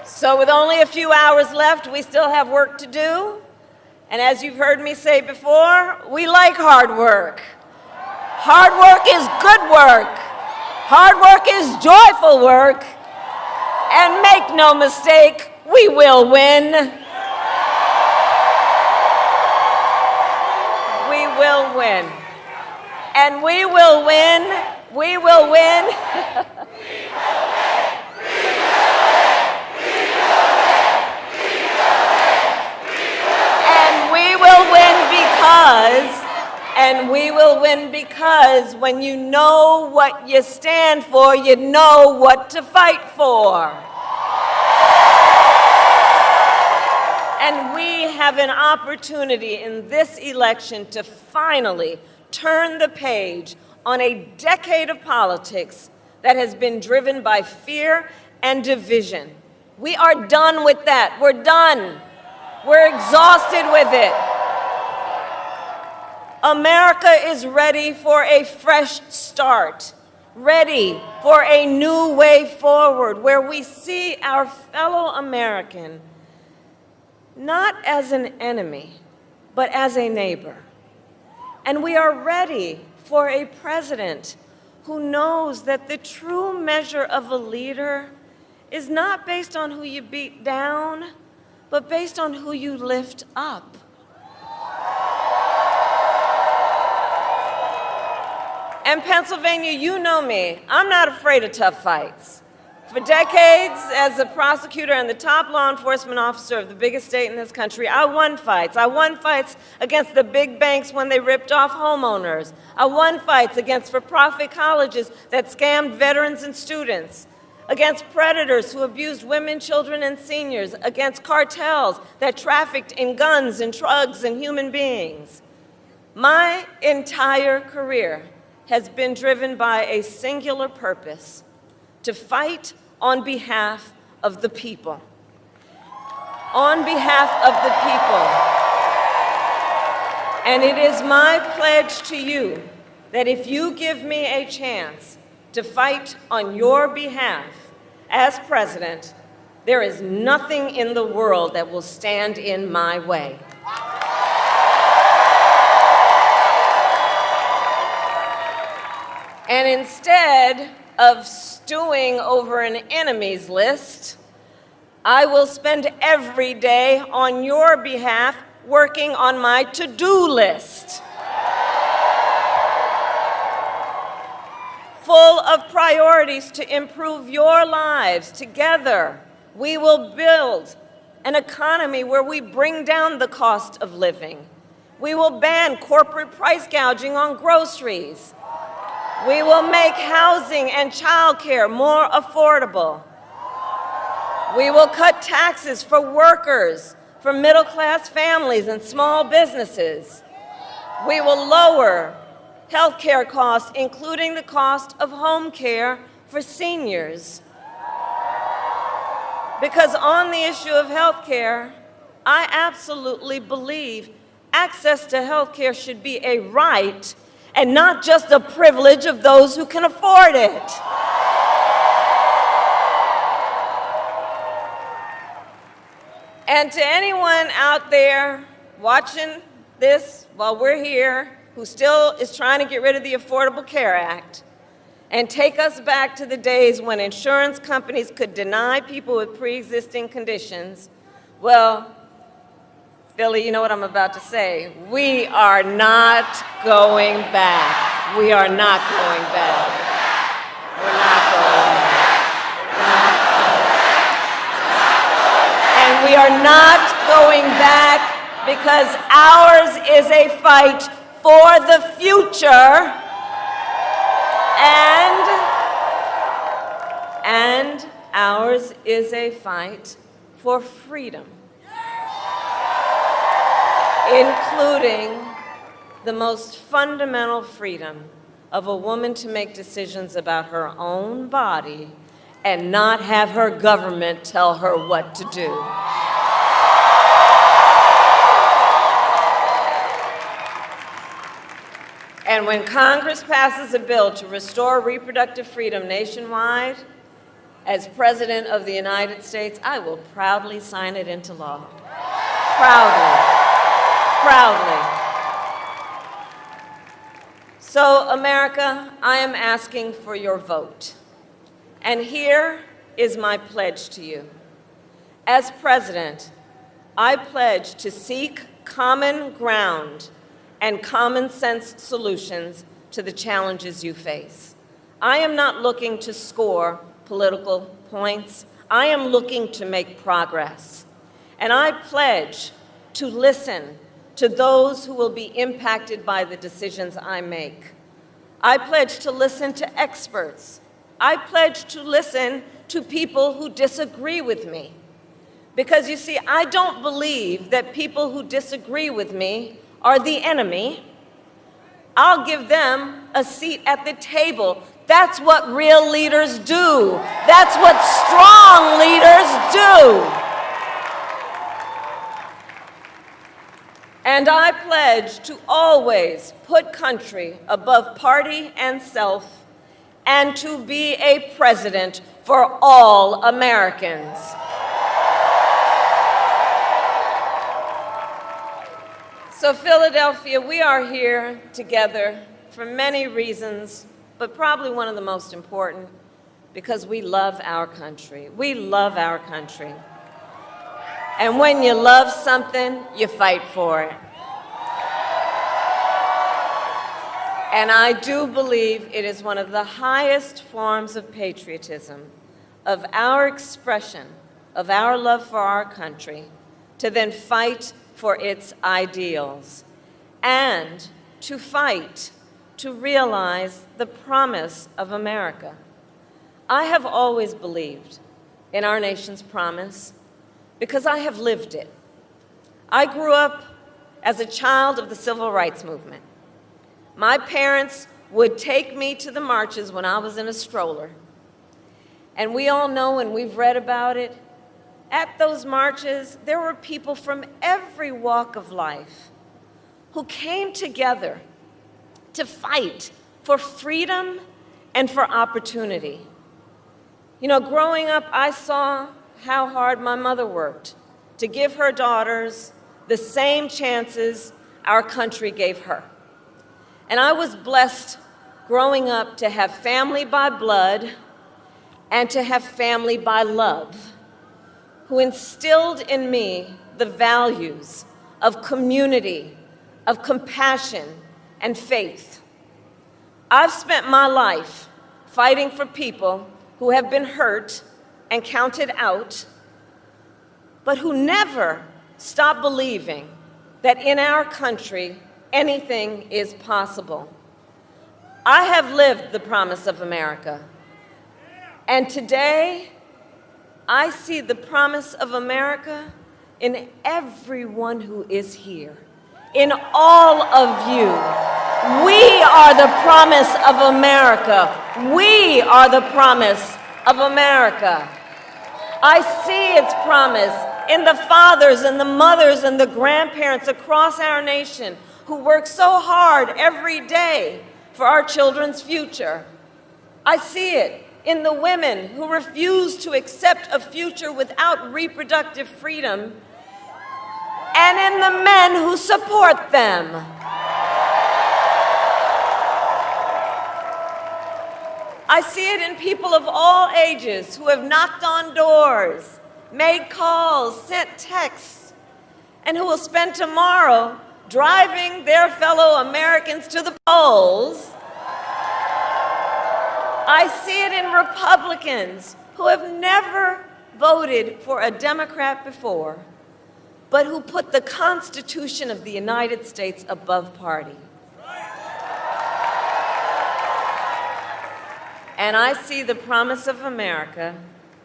So with only a few hours left, we still have work to do. And as you've heard me say before, we like hard work. Hard work is good work. Hard work is joyful work. And make no mistake, we will win. We will win. And we will win. We will win. And we will win because when you know what you stand for, you know what to fight for. And we have an opportunity in this election to finally turn the page on a decade of politics that has been driven by fear and division. We are done with that. We're done. We're exhausted with it. America is ready for a fresh start, ready for a new way forward where we see our fellow American not as an enemy, but as a neighbor. And we are ready for a president who knows that the true measure of a leader is not based on who you beat down, but based on who you lift up. And Pennsylvania, you know me. I'm not afraid of tough fights. For decades, as a prosecutor and the top law enforcement officer of the biggest state in this country, I won fights. I won fights against the big banks when they ripped off homeowners. I won fights against for-profit colleges that scammed veterans and students, against predators who abused women, children, and seniors, against cartels that trafficked in guns and drugs and human beings. My entire career has been driven by a singular purpose: to fight on behalf of the people. On behalf of the people. And it is my pledge to you that if you give me a chance to fight on your behalf as president, there is nothing in the world that will stand in my way. And instead of stewing over an enemies list, I will spend every day on your behalf working on my to-do list. Full of priorities to improve your lives. Together, we will build an economy where we bring down the cost of living. We will ban corporate price gouging on groceries. We will make housing and childcare more affordable. We will cut taxes for workers, for middle-class families and small businesses. We will lower health care costs, including the cost of home care for seniors. Because on the issue of health care, I absolutely believe access to health care should be a right and not just a privilege of those who can afford it. And to anyone out there watching this while we're here, who still is trying to get rid of the Affordable Care Act and take us back to the days when insurance companies could deny people with pre-existing conditions, well, Philly, you know what I'm about to say. We are not going back. We are not going back. We're not going back. And we are not going back because ours is a fight for the future and ours is a fight for freedom, including the most fundamental freedom of a woman to make decisions about her own body and not have her government tell her what to do. And when Congress passes a bill to restore reproductive freedom nationwide, as President of the United States, I will proudly sign it into law. Proudly. Proudly. So, America, I am asking for your vote. And here is my pledge to you. As president, I pledge to seek common ground and common sense solutions to the challenges you face. I am not looking to score political points. I am looking to make progress. And I pledge to listen to those who will be impacted by the decisions I make. I pledge to listen to experts. I pledge to listen to people who disagree with me. Because you see, I don't believe that people who disagree with me are the enemy. I'll give them a seat at the table. That's what real leaders do. That's what strong leaders do. And I pledge to always put country above party and self, and to be a president for all Americans. So, Philadelphia, we are here together for many reasons, but probably one of the most important, because we love our country. We love our country. And when you love something, you fight for it. And I do believe it is one of the highest forms of patriotism, of our expression, of our love for our country, to then fight for its ideals, and to fight to realize the promise of America. I have always believed in our nation's promise because I have lived it. I grew up as a child of the Civil Rights Movement. My parents would take me to the marches when I was in a stroller. And we all know, and we've read about it, at those marches, there were people from every walk of life who came together to fight for freedom and for opportunity. You know, growing up, I saw how hard my mother worked to give her daughters the same chances our country gave her. And I was blessed growing up to have family by blood and to have family by love, who instilled in me the values of community, of compassion, and faith. I've spent my life fighting for people who have been hurt and counted out, but who never stop believing that in our country, anything is possible. I have lived the promise of America. And today, I see the promise of America in everyone who is here, in all of you. We are the promise of America. We are the promise of America. I see its promise in the fathers and the mothers and the grandparents across our nation who work so hard every day for our children's future. I see it in the women who refuse to accept a future without reproductive freedom, and in the men who support them. I see it in people of all ages who have knocked on doors, made calls, sent texts, and who will spend tomorrow driving their fellow Americans to the polls. I see it in Republicans who have never voted for a Democrat before, but who put the Constitution of the United States above party. And I see the promise of America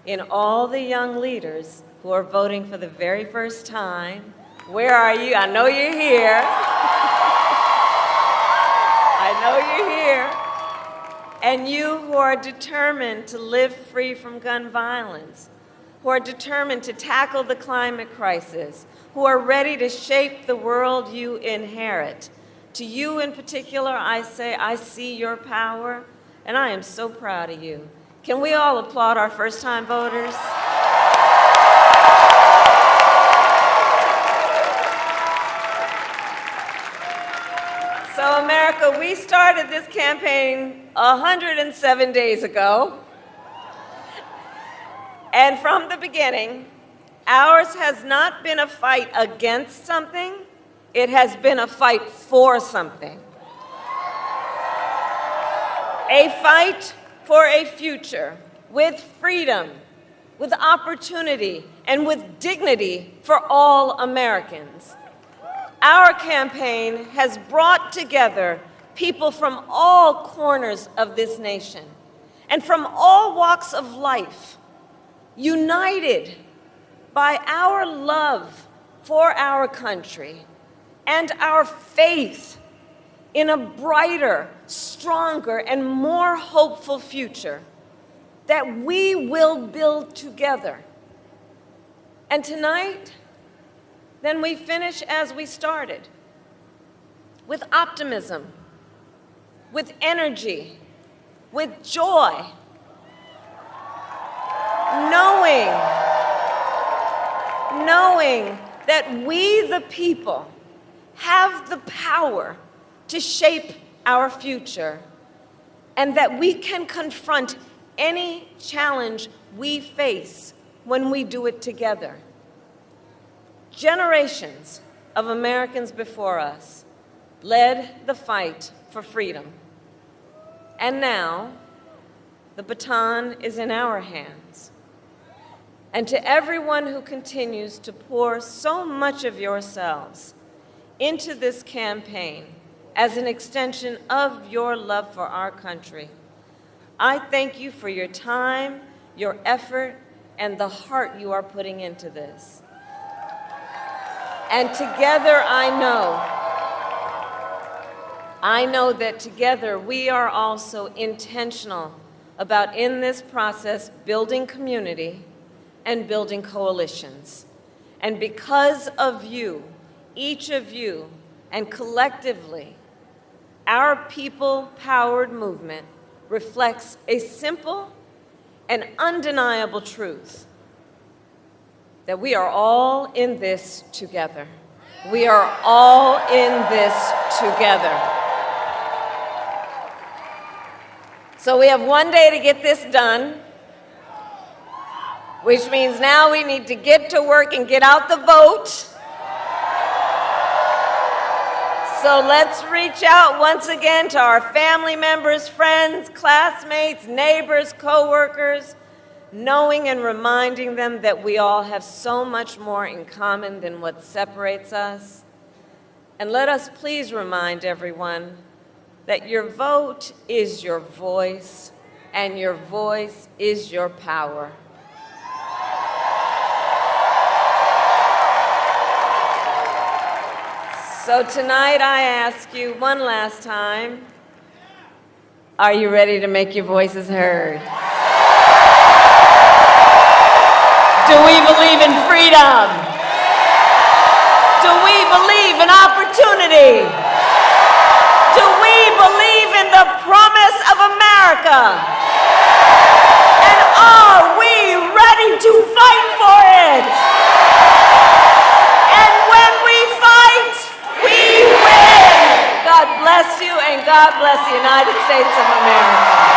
in all the young leaders who are voting for the very first time. Where are you? I know you're here. I know you're here. And you who are determined to live free from gun violence, who are determined to tackle the climate crisis, who are ready to shape the world you inherit. To you in particular, I say, I see your power, and I am so proud of you. Can we all applaud our first-time voters? So, America, we started this campaign 107 days ago. And from the beginning, ours has not been a fight against something, it has been a fight for something. A fight for a future with freedom, with opportunity, and with dignity for all Americans. Our campaign has brought together people from all corners of this nation and from all walks of life, united by our love for our country and our faith in a brighter, stronger, and more hopeful future that we will build together. And tonight, then we finish as we started, with optimism, with energy, with joy, knowing that we, the people, have the power to shape our future, and that we can confront any challenge we face when we do it together. Generations of Americans before us led the fight for freedom. And now, the baton is in our hands. And to everyone who continues to pour so much of yourselves into this campaign as an extension of your love for our country, I thank you for your time, your effort, and the heart you are putting into this. And together I know that together we are also intentional about, in this process, building community and building coalitions. And because of you, each of you, and collectively, our people-powered movement reflects a simple and undeniable truth that we are all in this together. We are all in this together. So we have one day to get this done, which means now we need to get to work and get out the vote. So let's reach out once again to our family members, friends, classmates, neighbors, coworkers, knowing and reminding them that we all have so much more in common than what separates us. And let us please remind everyone that your vote is your voice, and your voice is your power. So tonight I ask you one last time, are you ready to make your voices heard? Do we believe in freedom? Do we believe in opportunity? Do we believe in the promise of America? And are we ready to fight for it? And when we fight, we win. God bless you, and God bless the United States of America.